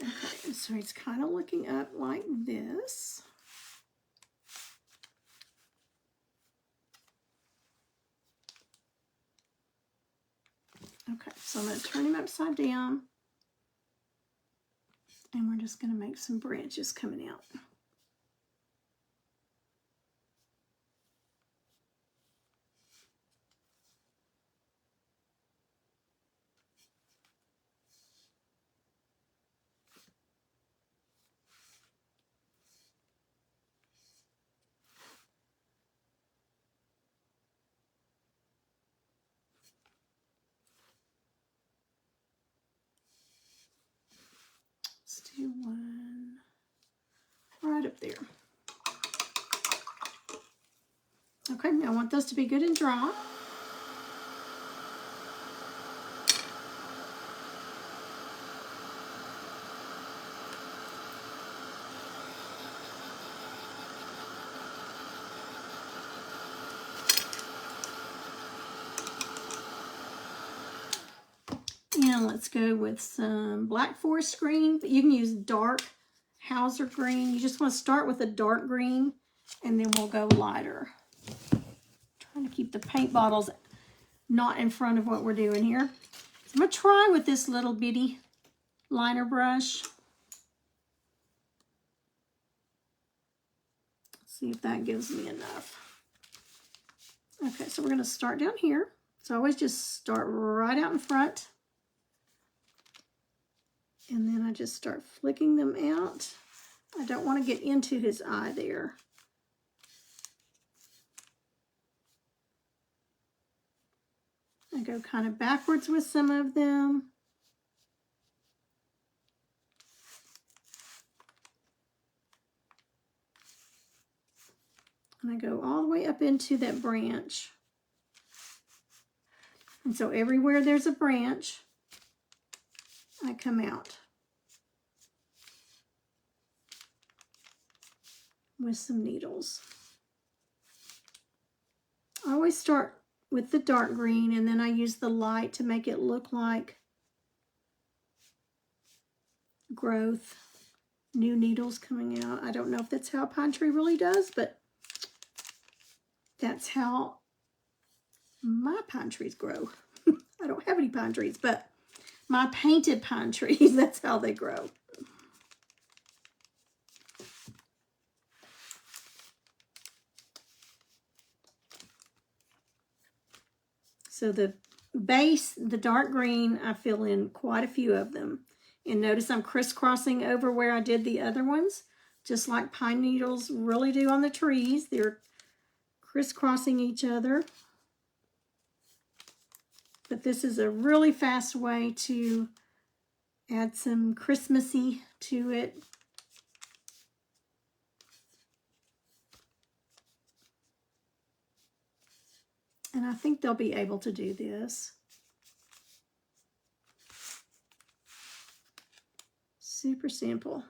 Okay, so it's kind of looking up like this. Okay, so I'm going to turn him upside down. And we're just going to make some branches coming out. Let's do one right up there. Okay, now I want those to be good and dry. And let's go with some Black Forest green, but you can use dark Hauser green. You just want to start with a dark green, and then we'll go lighter. Trying to keep the paint bottles not in front of what we're doing here. So I'm going to try with this little bitty liner brush. See if that gives me enough. Okay, so we're going to start down here. So I always just start right out in front. And then I just start flicking them out. I don't want to get into his eye there. I go kind of backwards with some of them. And I go all the way up into that branch. And so everywhere there's a branch, I come out with some needles. I always start with the dark green, and then I use the light to make it look like growth, new needles coming out. I don't know if that's how a pine tree really does, but that's how my pine trees grow. I don't have any pine trees, but my painted pine trees, that's how they grow. So the base, the dark green, I fill in quite a few of them. And notice I'm crisscrossing over where I did the other ones, just like pine needles really do on the trees. They're crisscrossing each other. But this is a really fast way to add some Christmassy to it. And I think they'll be able to do this. Super simple.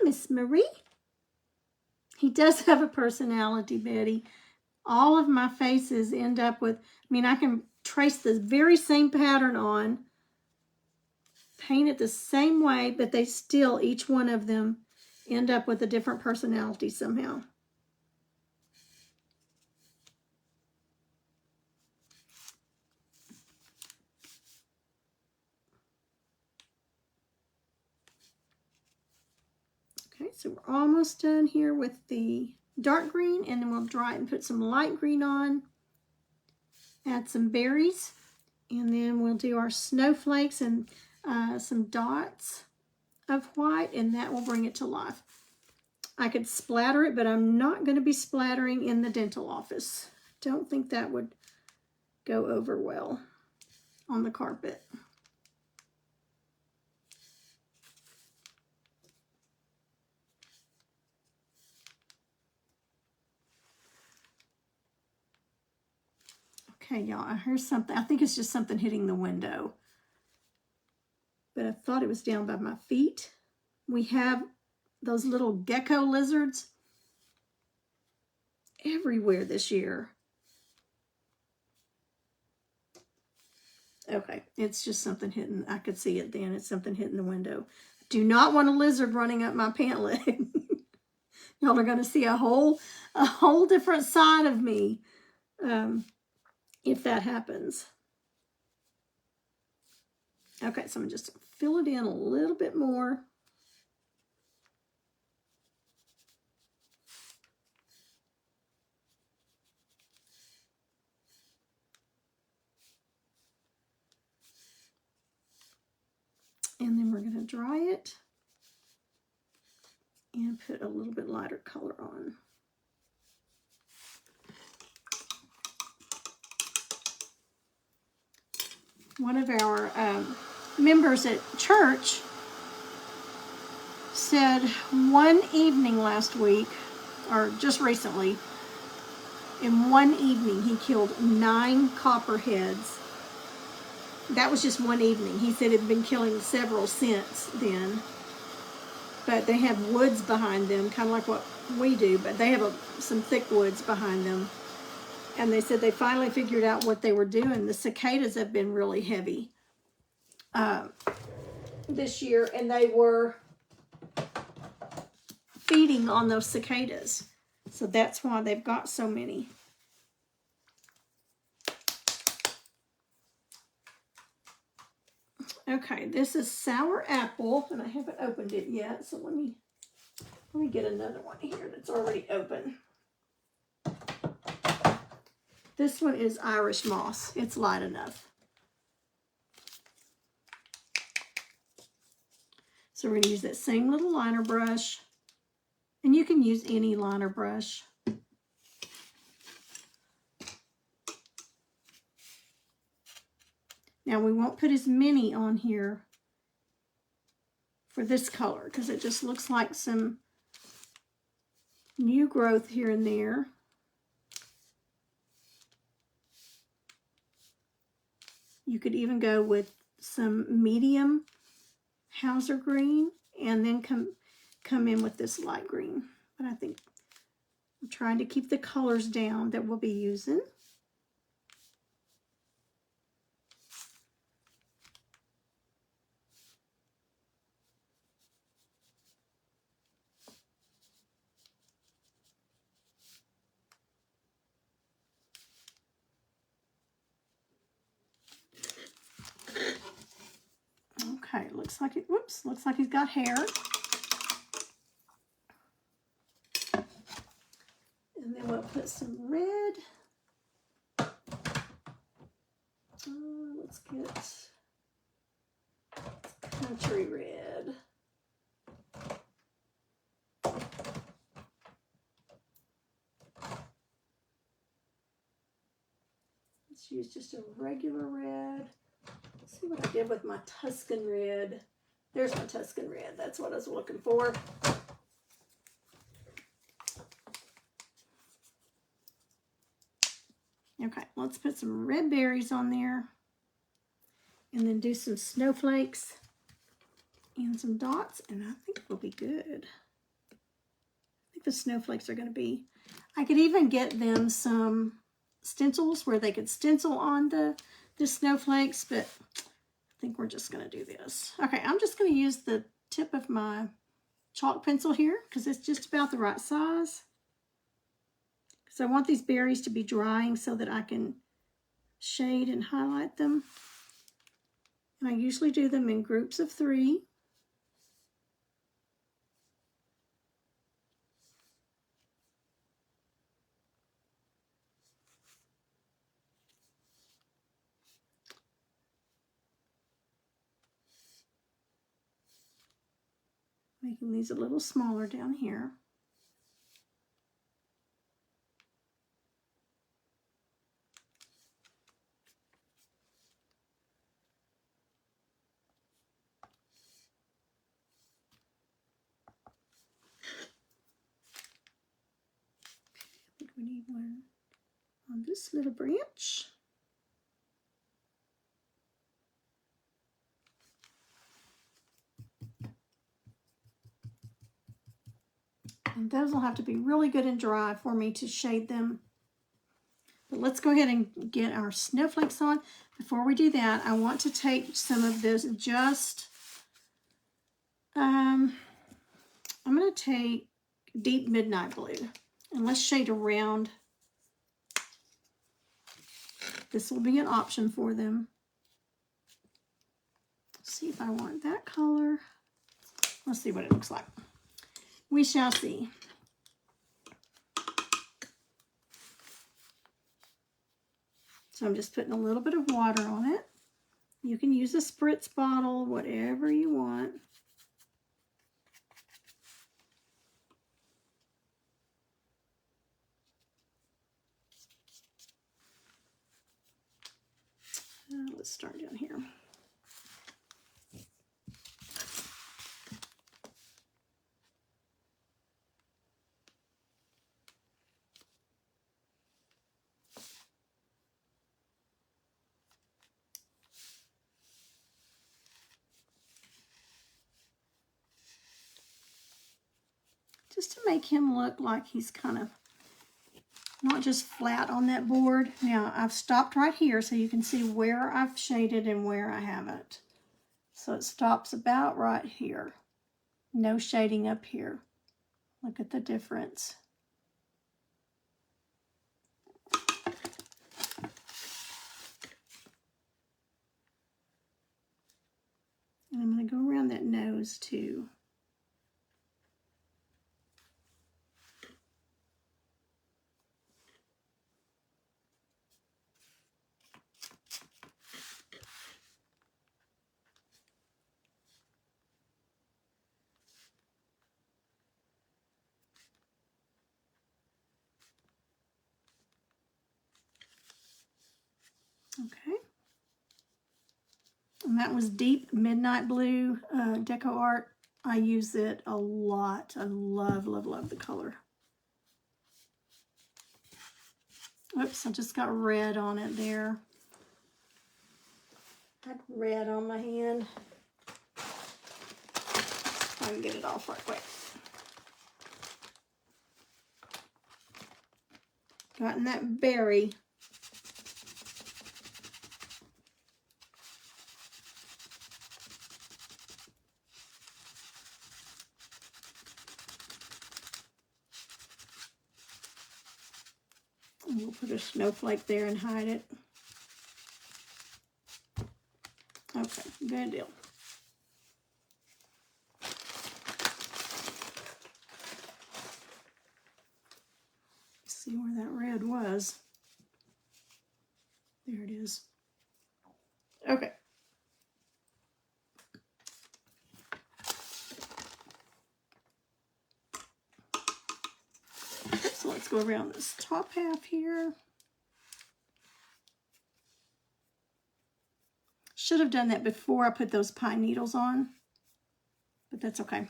Miss Marie. He does have a personality, Betty. All of my faces end up with, I mean, I can trace the very same pattern on, paint it the same way, but they still, each one of them, end up with a different personality somehow. Okay, so we're almost done here with the dark green, and then we'll dry it and put some light green on. Add some berries, and then we'll do our snowflakes and some dots of white, and that will bring it to life. I could splatter it, but I'm not going to be splattering in the dental office. Don't think that would go over well on the carpet. Okay, y'all, I heard something. I think it's just something hitting the window. But I thought it was down by my feet. We have those little gecko lizards everywhere this year. Okay, it's just something hitting. I could see it then. It's something hitting the window. Do not want a lizard running up my pant leg. Y'all are going to see a whole different side of me if that happens. Okay, so I'm just fill it in a little bit more. And then we're going to dry it and put a little bit lighter color on. One of our members at church said one evening last week, or just recently, in one evening he killed 9 copperheads. That was just one evening. He said he'd been killing several since then. But they have woods behind them, kind of like what we do, but they have some thick woods behind them. And they said they finally figured out what they were doing. The cicadas have been really heavy this year, and they were feeding on those cicadas. So that's why they've got so many. Okay, this is sour apple, and I haven't opened it yet, so let me get another one here that's already open. This one is Irish moss. It's light enough. So we're going to use that same little liner brush, and you can use any liner brush. Now we won't put as many on here for this color because it just looks like some new growth here and there. You could even go with some medium Hauser green and then come in with this light green. But I think I'm trying to keep the colors down that we'll be using. Okay, looks like it, whoops, looks like he's got hair. And then we'll put some red. Let's get country red. Let's use just a regular red. Let's see what I did with my Tuscan red. There's my Tuscan red. That's what I was looking for. Okay, let's put some red berries on there. And then do some snowflakes and some dots, and I think we'll be good. the snowflakes are going to be. I could even get them some stencils where they could stencil on the snowflakes, but I think we're just going to do this. Okay, I'm just going to use the tip of my chalk pencil here because it's just about the right size. Because I want these berries to be drying so that I can shade and highlight them. And I usually do them in groups of 3. Making these a little smaller down here. I think we need one on this little branch. And those will have to be really good and dry for me to shade them. But let's go ahead and get our snowflakes on. Before we do that, I want to take some of this I'm going to take deep midnight blue. And let's shade around. This will be an option for them. Let's see if I want that color. Let's see what it looks like. We shall see. So I'm just putting a little bit of water on it. You can use a spritz bottle, whatever you want. Let's start down here. Just to make him look like he's kind of not just flat on that board. Now, I've stopped right here so you can see where I've shaded and where I haven't. So it stops about right here. No shading up here. Look at the difference. And I'm going to go around that nose too. Okay. And that was deep midnight blue deco art. I use it a lot. I love, love, love the color. Oops, I just got red on it there. Got red on my hand. I can get it off right quick. Gotten that berry. And we'll put a snowflake there and hide it. Okay, good deal. See where that red was. There it is. Okay. So let's go around this top half here. Should have done that before I put those pine needles on, but that's okay.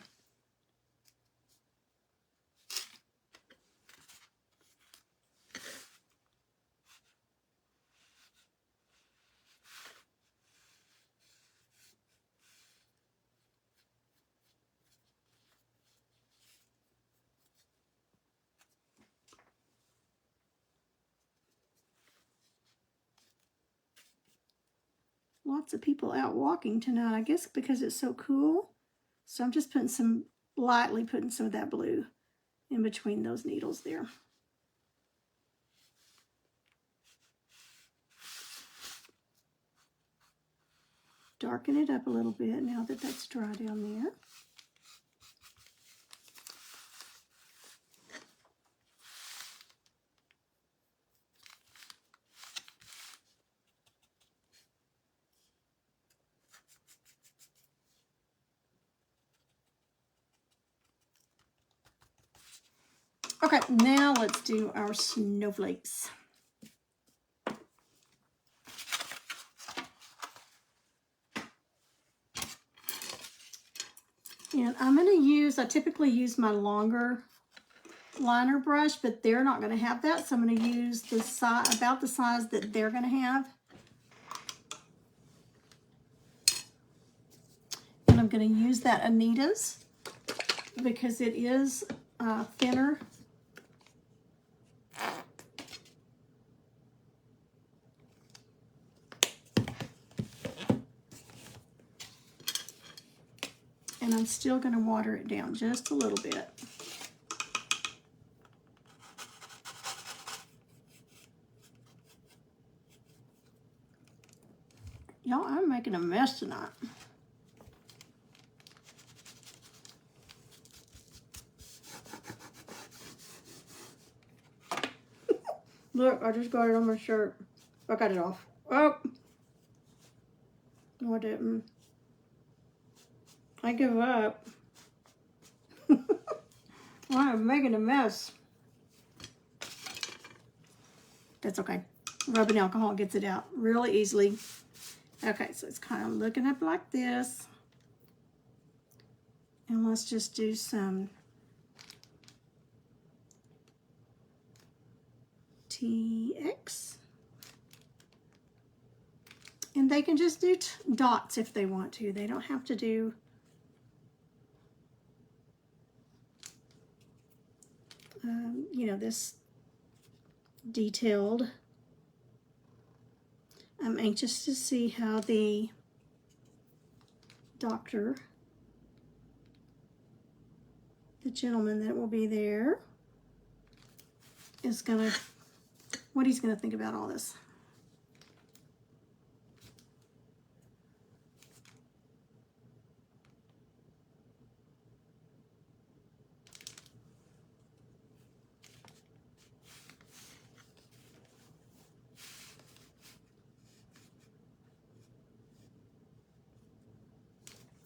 lots of people out walking tonight, I guess because it's so cool. So I'm just putting lightly putting some of that blue in between those needles there. Darken it up a little bit now that that's dry down there. Okay, now let's do our snowflakes. And I'm going to use, I typically use my longer liner brush, but they're not going to have that. So I'm going to use the size, about the size that they're going to have. And I'm going to use that Anita's because it is thinner. And I'm still going to water it down just a little bit. Y'all, I'm making a mess tonight. Look, I just got it on my shirt. I got it off. Oh! No, I didn't. I give up. I'm making a mess. That's okay. Rubbing alcohol gets it out really easily. Okay, so it's kind of looking up like this. And let's just do some TX. And they can just do dots if they want to. They don't have to do you know, this detailed. I'm anxious to see how the doctor, the gentleman that will be there, is gonna, what he's gonna think about all this.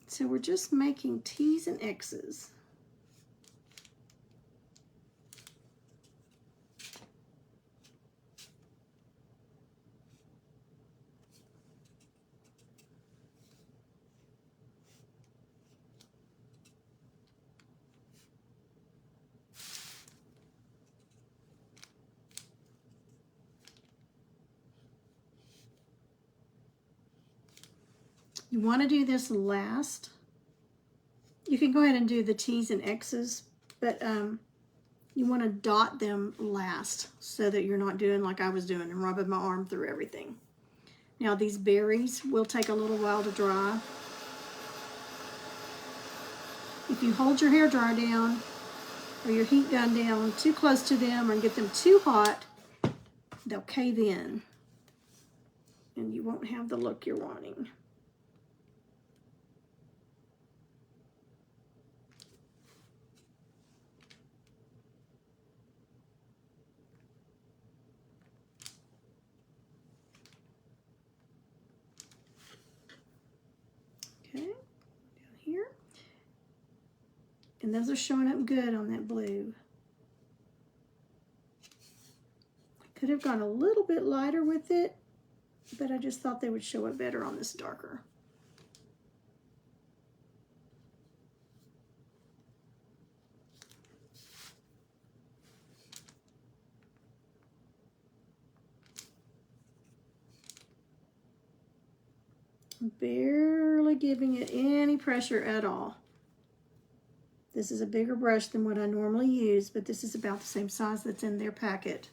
So we're just making T's and X's. You want to do this last. You can go ahead and do the T's and X's, but you want to dot them last so that you're not doing like I was doing and rubbing my arm through everything. Now these berries will take a little while to dry. If you hold your hair dryer down or your heat gun down too close to them or get them too hot, they'll cave in and you won't have the look you're wanting. Okay, down here. And those are showing up good on that blue. I could have gone a little bit lighter with it, but I just thought they would show up better on this darker. Barely giving it any pressure at all. This is a bigger brush than what I normally use, but this is about the same size that's in their packet.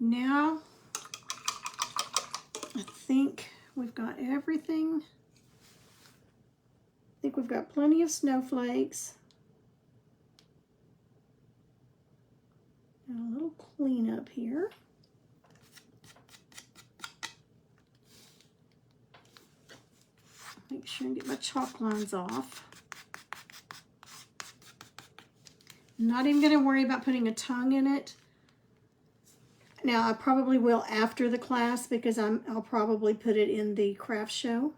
Now, I think we've got everything. I think we've got plenty of snowflakes. And a little cleanup here. Make sure and get my chalk lines off. I'm not even going to worry about putting a tongue in it. Now, I probably will after the class because I'll probably put it in the craft show.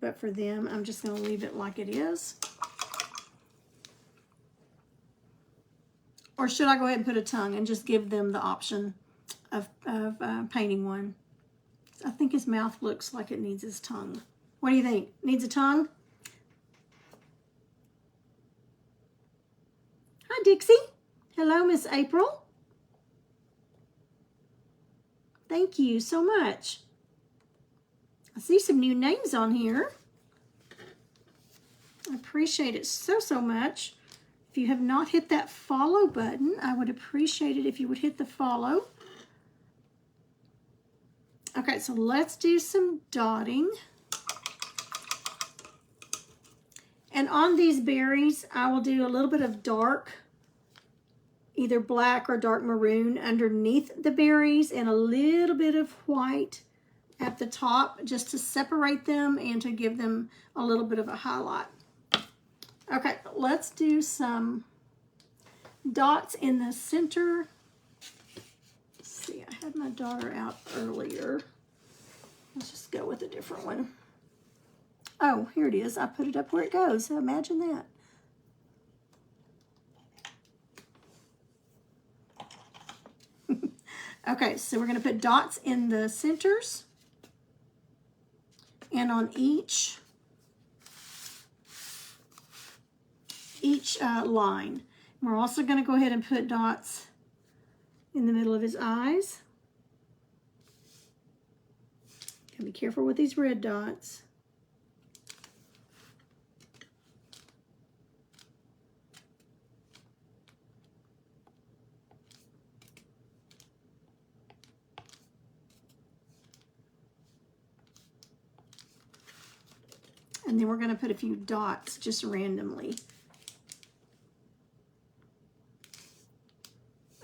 But for them, I'm just going to leave it like it is. Or should I go ahead and put a tongue and just give them the option of painting one? I think his mouth looks like it needs his tongue. What do you think? Needs a tongue? Hi, Dixie. Hello, Miss April. Thank you so much. I see some new names on here. I appreciate it so, so much. If you have not hit that follow button, I would appreciate it if you would hit the follow. Okay, so let's do some dotting. And on these berries, I will do a little bit of dark, either black or dark maroon underneath the berries and a little bit of white at the top just to separate them and to give them a little bit of a highlight. Okay, let's do some dots in the center. Let's see, I had my daughter out earlier. Let's just go with a different one. Oh, here it is. I put it up where it goes. So imagine that. Okay, so we're going to put dots in the centers and on each line. We're also going to go ahead and put dots in the middle of his eyes. Gotta be careful with these red dots. And then we're going to put a few dots just randomly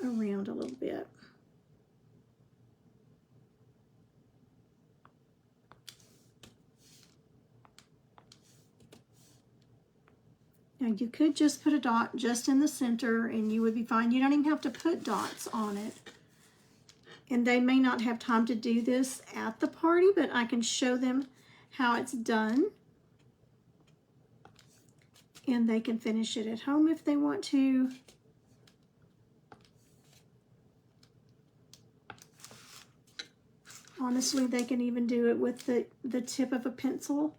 around a little bit. Now you could just put a dot just in the center and you would be fine. You don't even have to put dots on it. And they may not have time to do this at the party, but I can show them how it's done. And they can finish it at home if they want to. Honestly, they can even do it with the tip of a pencil.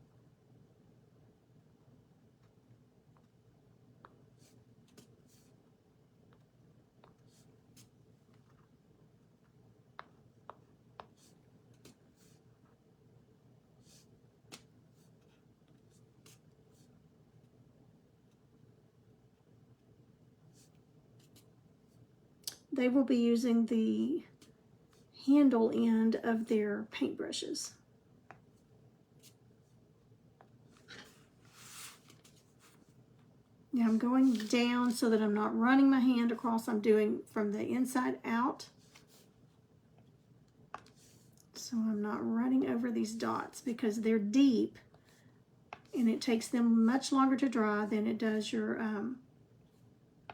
They will be using the handle end of their paintbrushes. Now I'm going down so that I'm not running my hand across. I'm doing from the inside out. So I'm not running over these dots because they're deep and it takes them much longer to dry than it does your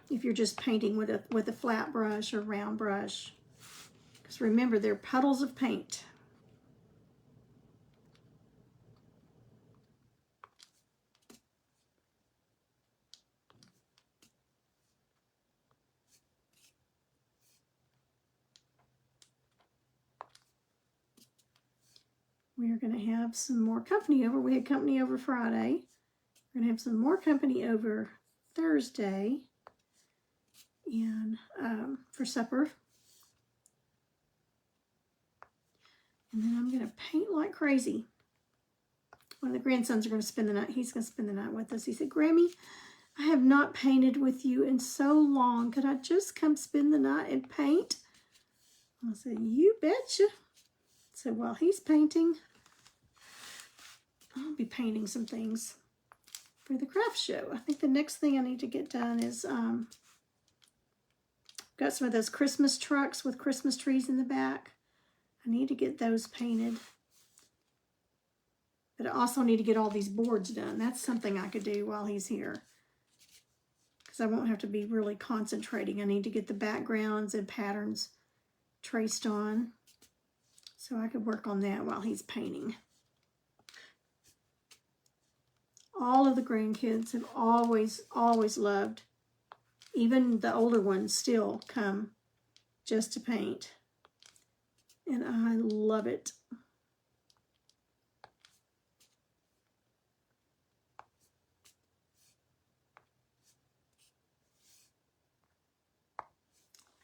if you're just painting with a flat brush or round brush. Because remember, they're puddles of paint. We are going to have some more company over. We had company over Friday. We're going to have some more company over Thursday and for supper. And then I'm going to paint like crazy. One of the grandsons are going to spend the night. He's going to spend the night with us. He said, Grammy, I have not painted with you in so long. Could I just come spend the night and paint? I said, you betcha. So while he's painting, I'll be painting some things for the craft show. I think the next thing I need to get done is got some of those Christmas trucks with Christmas trees in the back. I need to get those painted. But I also need to get all these boards done. That's something I could do while he's here, because I won't have to be really concentrating. I need to get the backgrounds and patterns traced on, so I could work on that while he's painting. All of the grandkids have always loved, even the older ones still come just to paint. And I love it.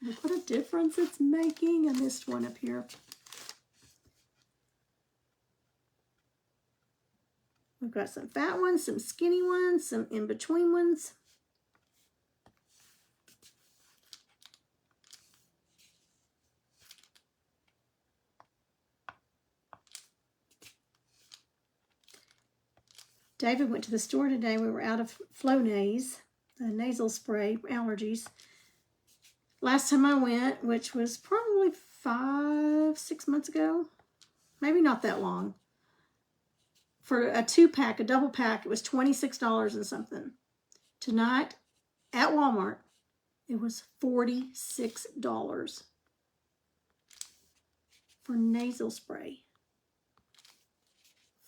Look what a difference it's making. I missed one up here. We've got some fat ones, some skinny ones, some in-between ones. David went to the store today. We were out of Flonase, the nasal spray, allergies. Last time I went, which was probably 5-6 months ago, maybe not that long, for a 2-pack, a double pack, it was $26 and something. Tonight, at Walmart, it was $46 for nasal spray.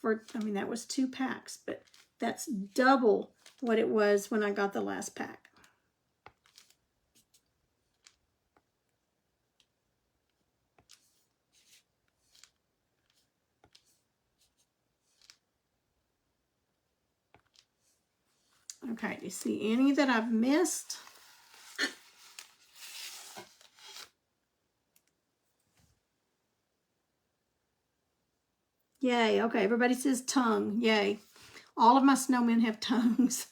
I mean, that was 2 packs, but that's double what it was when I got the last pack. Okay, do you see any that I've missed? Yay, okay, everybody says tongue, yay. All of my snowmen have tongues.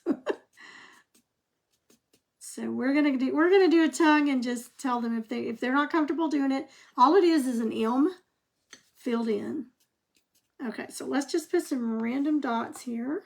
So we're gonna do a tongue and just tell them if they're not comfortable doing it. All it is an M filled in. Okay, so let's just put some random dots here.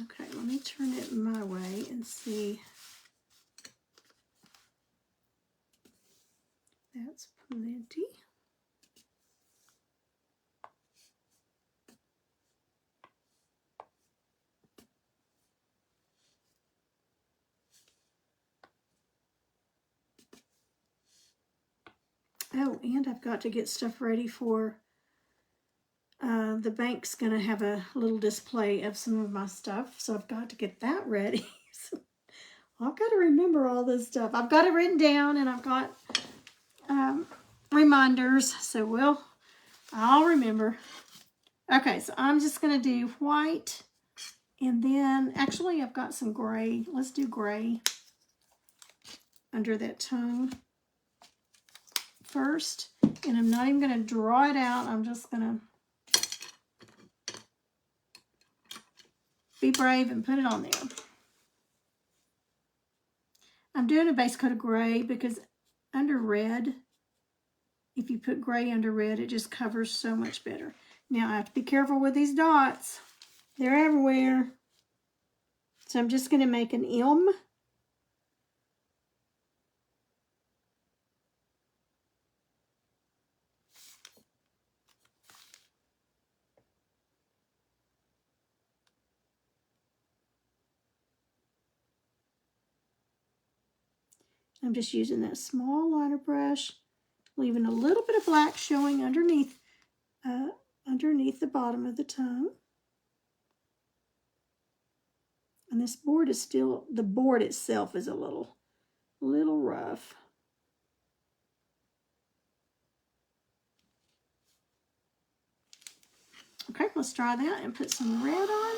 Okay, let me turn it my way and see. That's plenty. Oh, and I've got to get stuff ready for the bank's going to have a little display of some of my stuff, so I've got to get that ready. So I've got to remember all this stuff. I've got it written down, and I've got reminders, so I'll remember. Okay, so I'm just going to do white, and then actually I've got some gray. Let's do gray under that tongue first, and I'm not even going to draw it out. I'm just going to be brave and put it on there. I'm doing a base coat of gray because under red, if you put gray under red, it just covers so much better. Now I have to be careful with these dots. They're everywhere. So I'm just going to make an M. I'm just using that small liner brush, leaving a little bit of black showing underneath underneath the bottom of the tongue. And this board is still, the board itself is a little rough. Okay, let's try that and put some red on.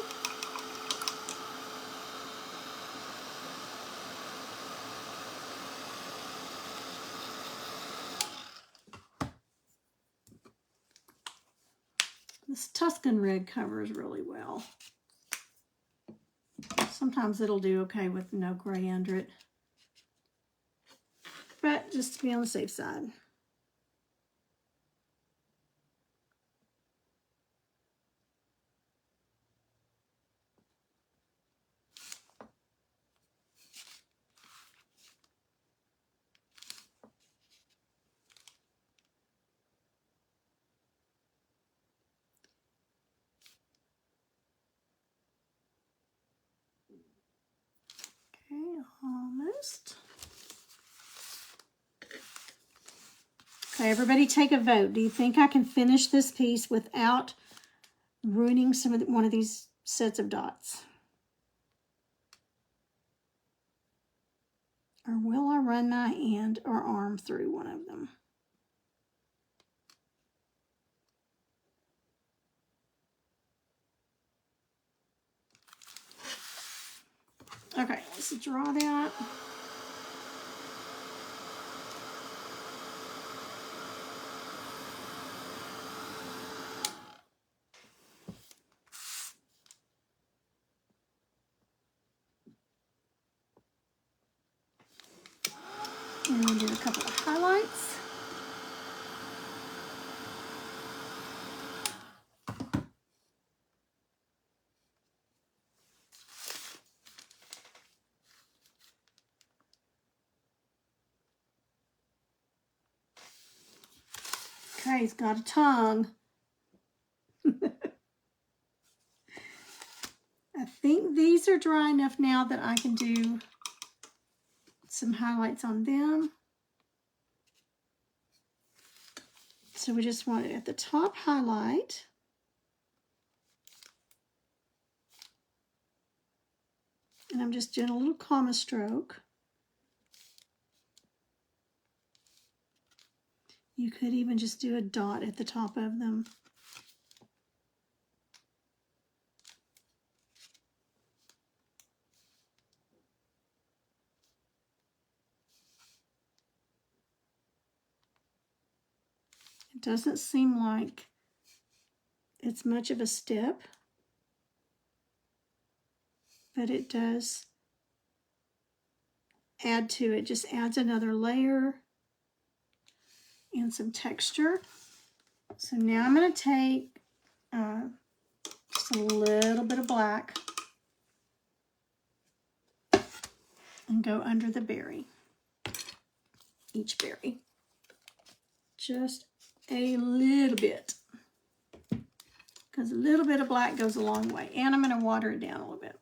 This Tuscan red covers really well. Sometimes it'll do okay with no gray under it. But just to be on the safe side. Okay, almost. Okay, everybody take a vote. Do you think I can finish this piece without ruining one of these sets of dots? Or will I run my hand or arm through one of them? Okay, let's draw that. And we'll do a couple of highlights. Okay, he's got a tongue. I think these are dry enough now that I can do some highlights on them. So we just want it at the top highlight. And I'm just doing a little comma stroke. You could even just do a dot at the top of them. It doesn't seem like it's much of a step, but it does add to it. Just adds another layer and some texture. So now I'm going to take just a little bit of black and go under the berry, each berry. Just a little bit, because a little bit of black goes a long way. And I'm going to water it down a little bit.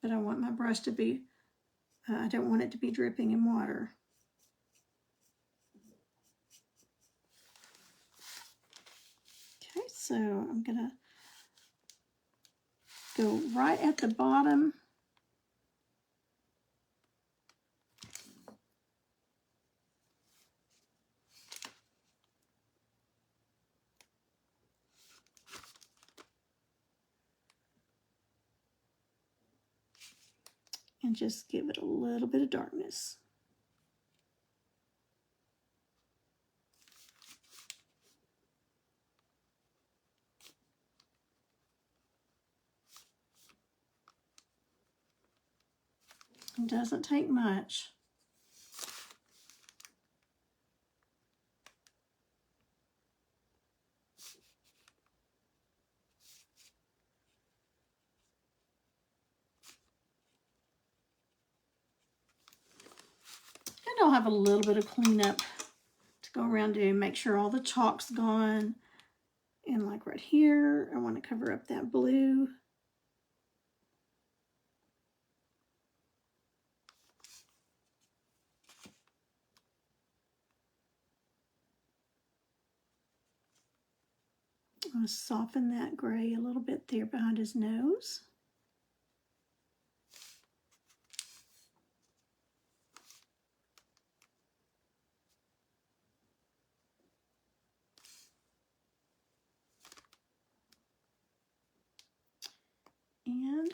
But I want my brush to be, I don't want it to be dripping in water. Okay, so I'm going to go right at the bottom. And just give it a little bit of darkness. It doesn't take much. And I'll have a little bit of cleanup to go around and make sure all the chalk's gone. And like right here, I want to cover up that blue. I'm going to soften that gray a little bit there behind his nose. And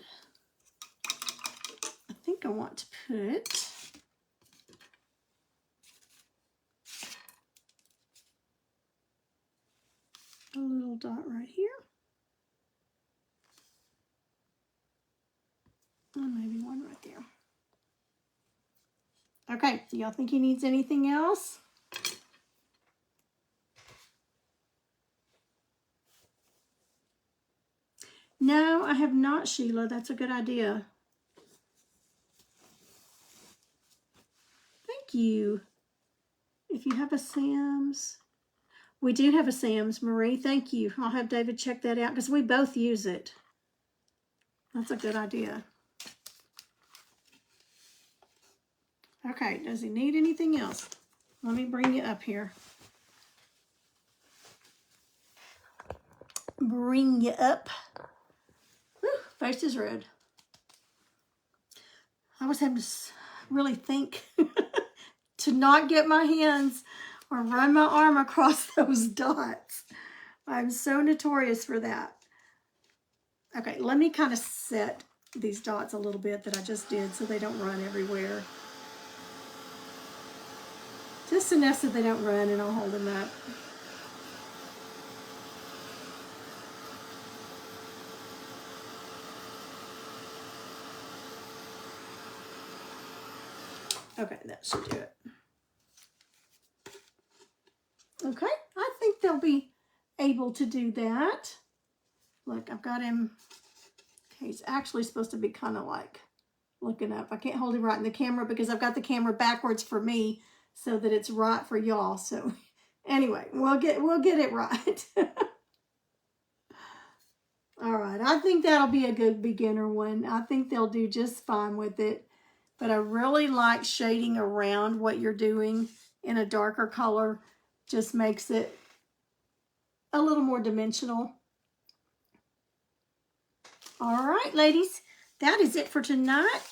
I think I want to put a little dot right here. And maybe one right there. Okay, do y'all think he needs anything else? No, I have not, Sheila. That's a good idea. Thank you. If you have a Sam's, we do have a Sam's, Marie. Thank you. I'll have David check that out because we both use it. That's a good idea. Okay, does he need anything else? Let me bring you up here. Bring you up. Whew, face is red. I was having to really think to not get my hands or run my arm across those dots. I'm so notorious for that. Okay, let me kind of set these dots a little bit that I just did so they don't run everywhere. Just enough so they don't run, and I'll hold them up. Okay, that should do it. Okay, I think they'll be able to do that. Look, I've got him. Okay, he's actually supposed to be kind of like looking up. I can't hold him right in the camera because I've got the camera backwards for me so that it's right for y'all. So anyway, we'll get it right. All right, I think that'll be a good beginner one. I think they'll do just fine with it. But I really like shading around what you're doing in a darker color. Just makes it a little more dimensional. All right, ladies, that is it for tonight.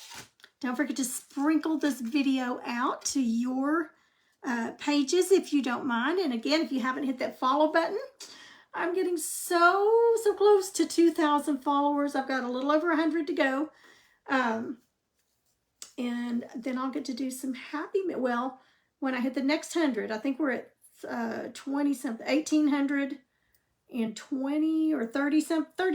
Don't forget to sprinkle this video out to your pages if you don't mind. And again, if you haven't hit that follow button, I'm getting so close to 2,000 followers. I've got a little over 100 to go. And then I'll get to do some happy, well, when I hit the next 100, I think we're at 20 something, 1,820 or 30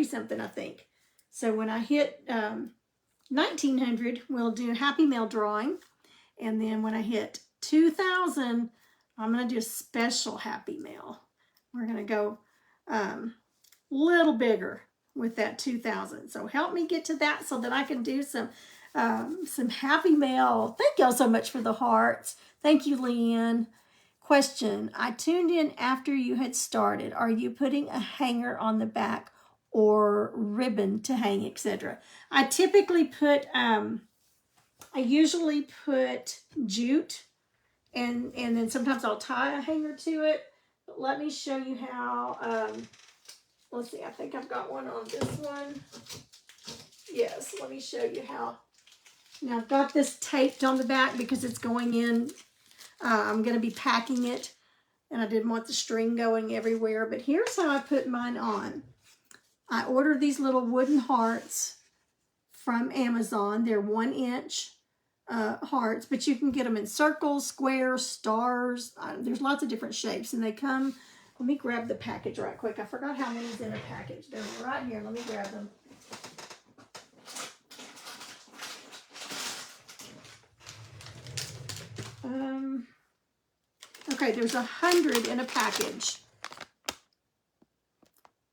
something, I think. So when I hit 1,900, we'll do a Happy Mail drawing. And then when I hit 2,000, I'm going to do a special Happy Mail. We're going to go little bigger with that 2,000. So help me get to that so that I can do some Happy Mail. Thank y'all so much for the hearts. Thank you, Leanne. Question, I tuned in after you had started. Are you putting a hanger on the back or ribbon to hang, etc.? I typically put, I usually put jute, and then sometimes I'll tie a hanger to it. But let me show you how, let's see, I think I've got one on this one. Yes, let me show you how. Now I've got this taped on the back because it's going in. I'm going to be packing it, and I didn't want the string going everywhere. But here's how I put mine on. I ordered these little wooden hearts from Amazon. They're 1-inch hearts, but you can get them in circles, squares, stars. There's lots of different shapes, and they come. Let me grab the package right quick. I forgot how many's in a package. They're right here. Let me grab them. Okay, there's 100 in a package.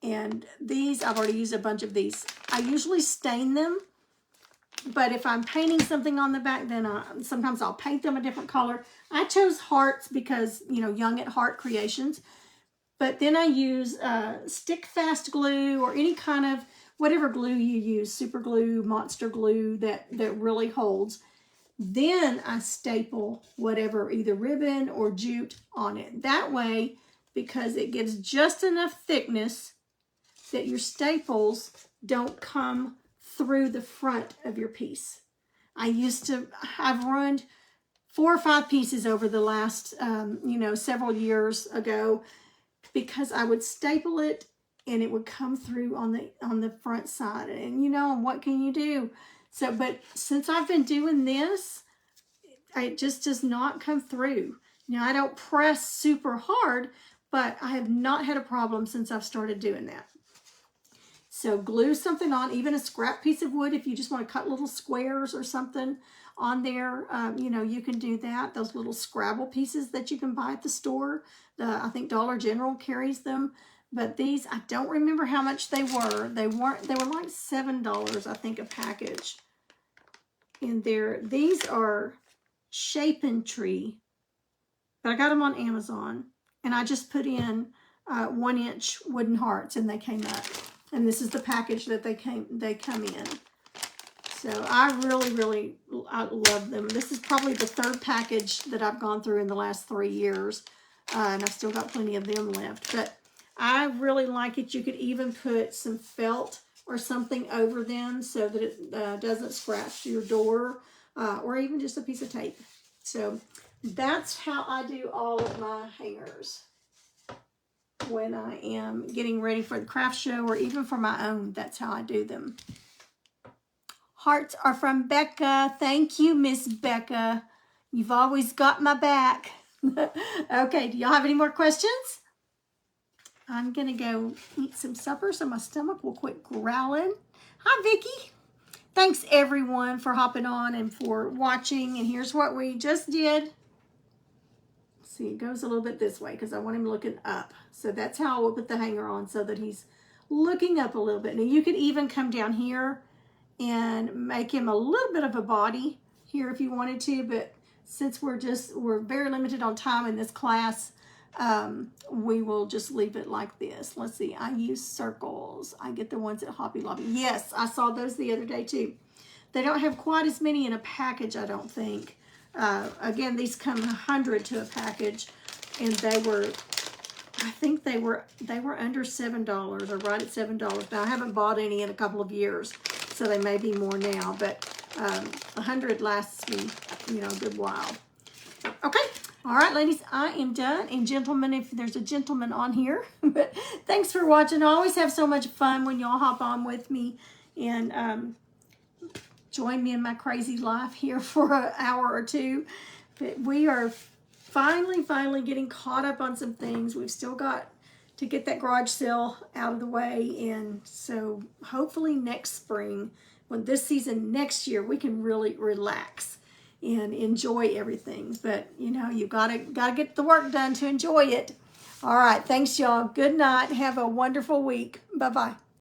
And these, I've already used a bunch of these. I usually stain them, but if I'm painting something on the back, then sometimes I'll paint them a different color. I chose hearts because, you know, Young at Heart Creations. But then I use stick fast glue or any kind of, whatever glue you use, super glue, monster glue that really holds. Then I staple whatever, either ribbon or jute on it. That way, because it gives just enough thickness that your staples don't come through the front of your piece. I've ruined 4 or 5 pieces over the last, several years ago, because I would staple it and it would come through on the front side. And what can you do? So, but since I've been doing this, it just does not come through. Now, I don't press super hard, but I have not had a problem since I've started doing that. So glue something on, even a scrap piece of wood, if you just want to cut little squares or something on there, you can do that. Those little Scrabble pieces that you can buy at the store. I think Dollar General carries them. But these, I don't remember how much they were. They were like $7, I think, a package. And these are Shape Tree. But I got them on Amazon. And I just put in 1-inch wooden hearts and they came up. And this is the package that they come in. So I really I love them. This is probably the 3rd package that I've gone through in the last 3 years. And I've still got plenty of them left. But I really like it. You could even put some felt or something over them so that it doesn't scratch your door, or even just a piece of tape. So that's how I do all of my hangers when I am getting ready for the craft show, or even for my own. That's how I do them. Hearts are from Becca. Thank you, Miss Becca. You've always got my back. Okay, do y'all have any more questions? I'm going to go eat some supper so my stomach will quit growling. Hi, Vicki. Thanks, everyone, for hopping on and for watching. And here's what we just did. See, it goes a little bit this way because I want him looking up. So that's how I will put the hanger on, so that he's looking up a little bit. Now, you could even come down here and make him a little bit of a body here if you wanted to. But since we're very limited on time in this class, we will just leave it like this. Let's see. I use circles. I get the ones at Hobby Lobby. Yes, I saw those the other day too. They don't have quite as many in a package, I don't think. Again, these come 100 to a package, and I think they were under $7, or right at $7. Now, I haven't bought any in a couple of years, so they may be more now, but 100 lasts me, a good while. Okay. All right, ladies, I am done. And gentlemen, if there's a gentleman on here, but thanks for watching. I always have so much fun when y'all hop on with me and join me in my crazy life here for an hour or two. But we are finally getting caught up on some things. We've still got to get that garage sale out of the way. And so hopefully next spring, when this season next year, we can really relax and enjoy everything. But you gotta get the work done to enjoy it. All right, thanks y'all. Good night. Have a wonderful week. Bye-bye.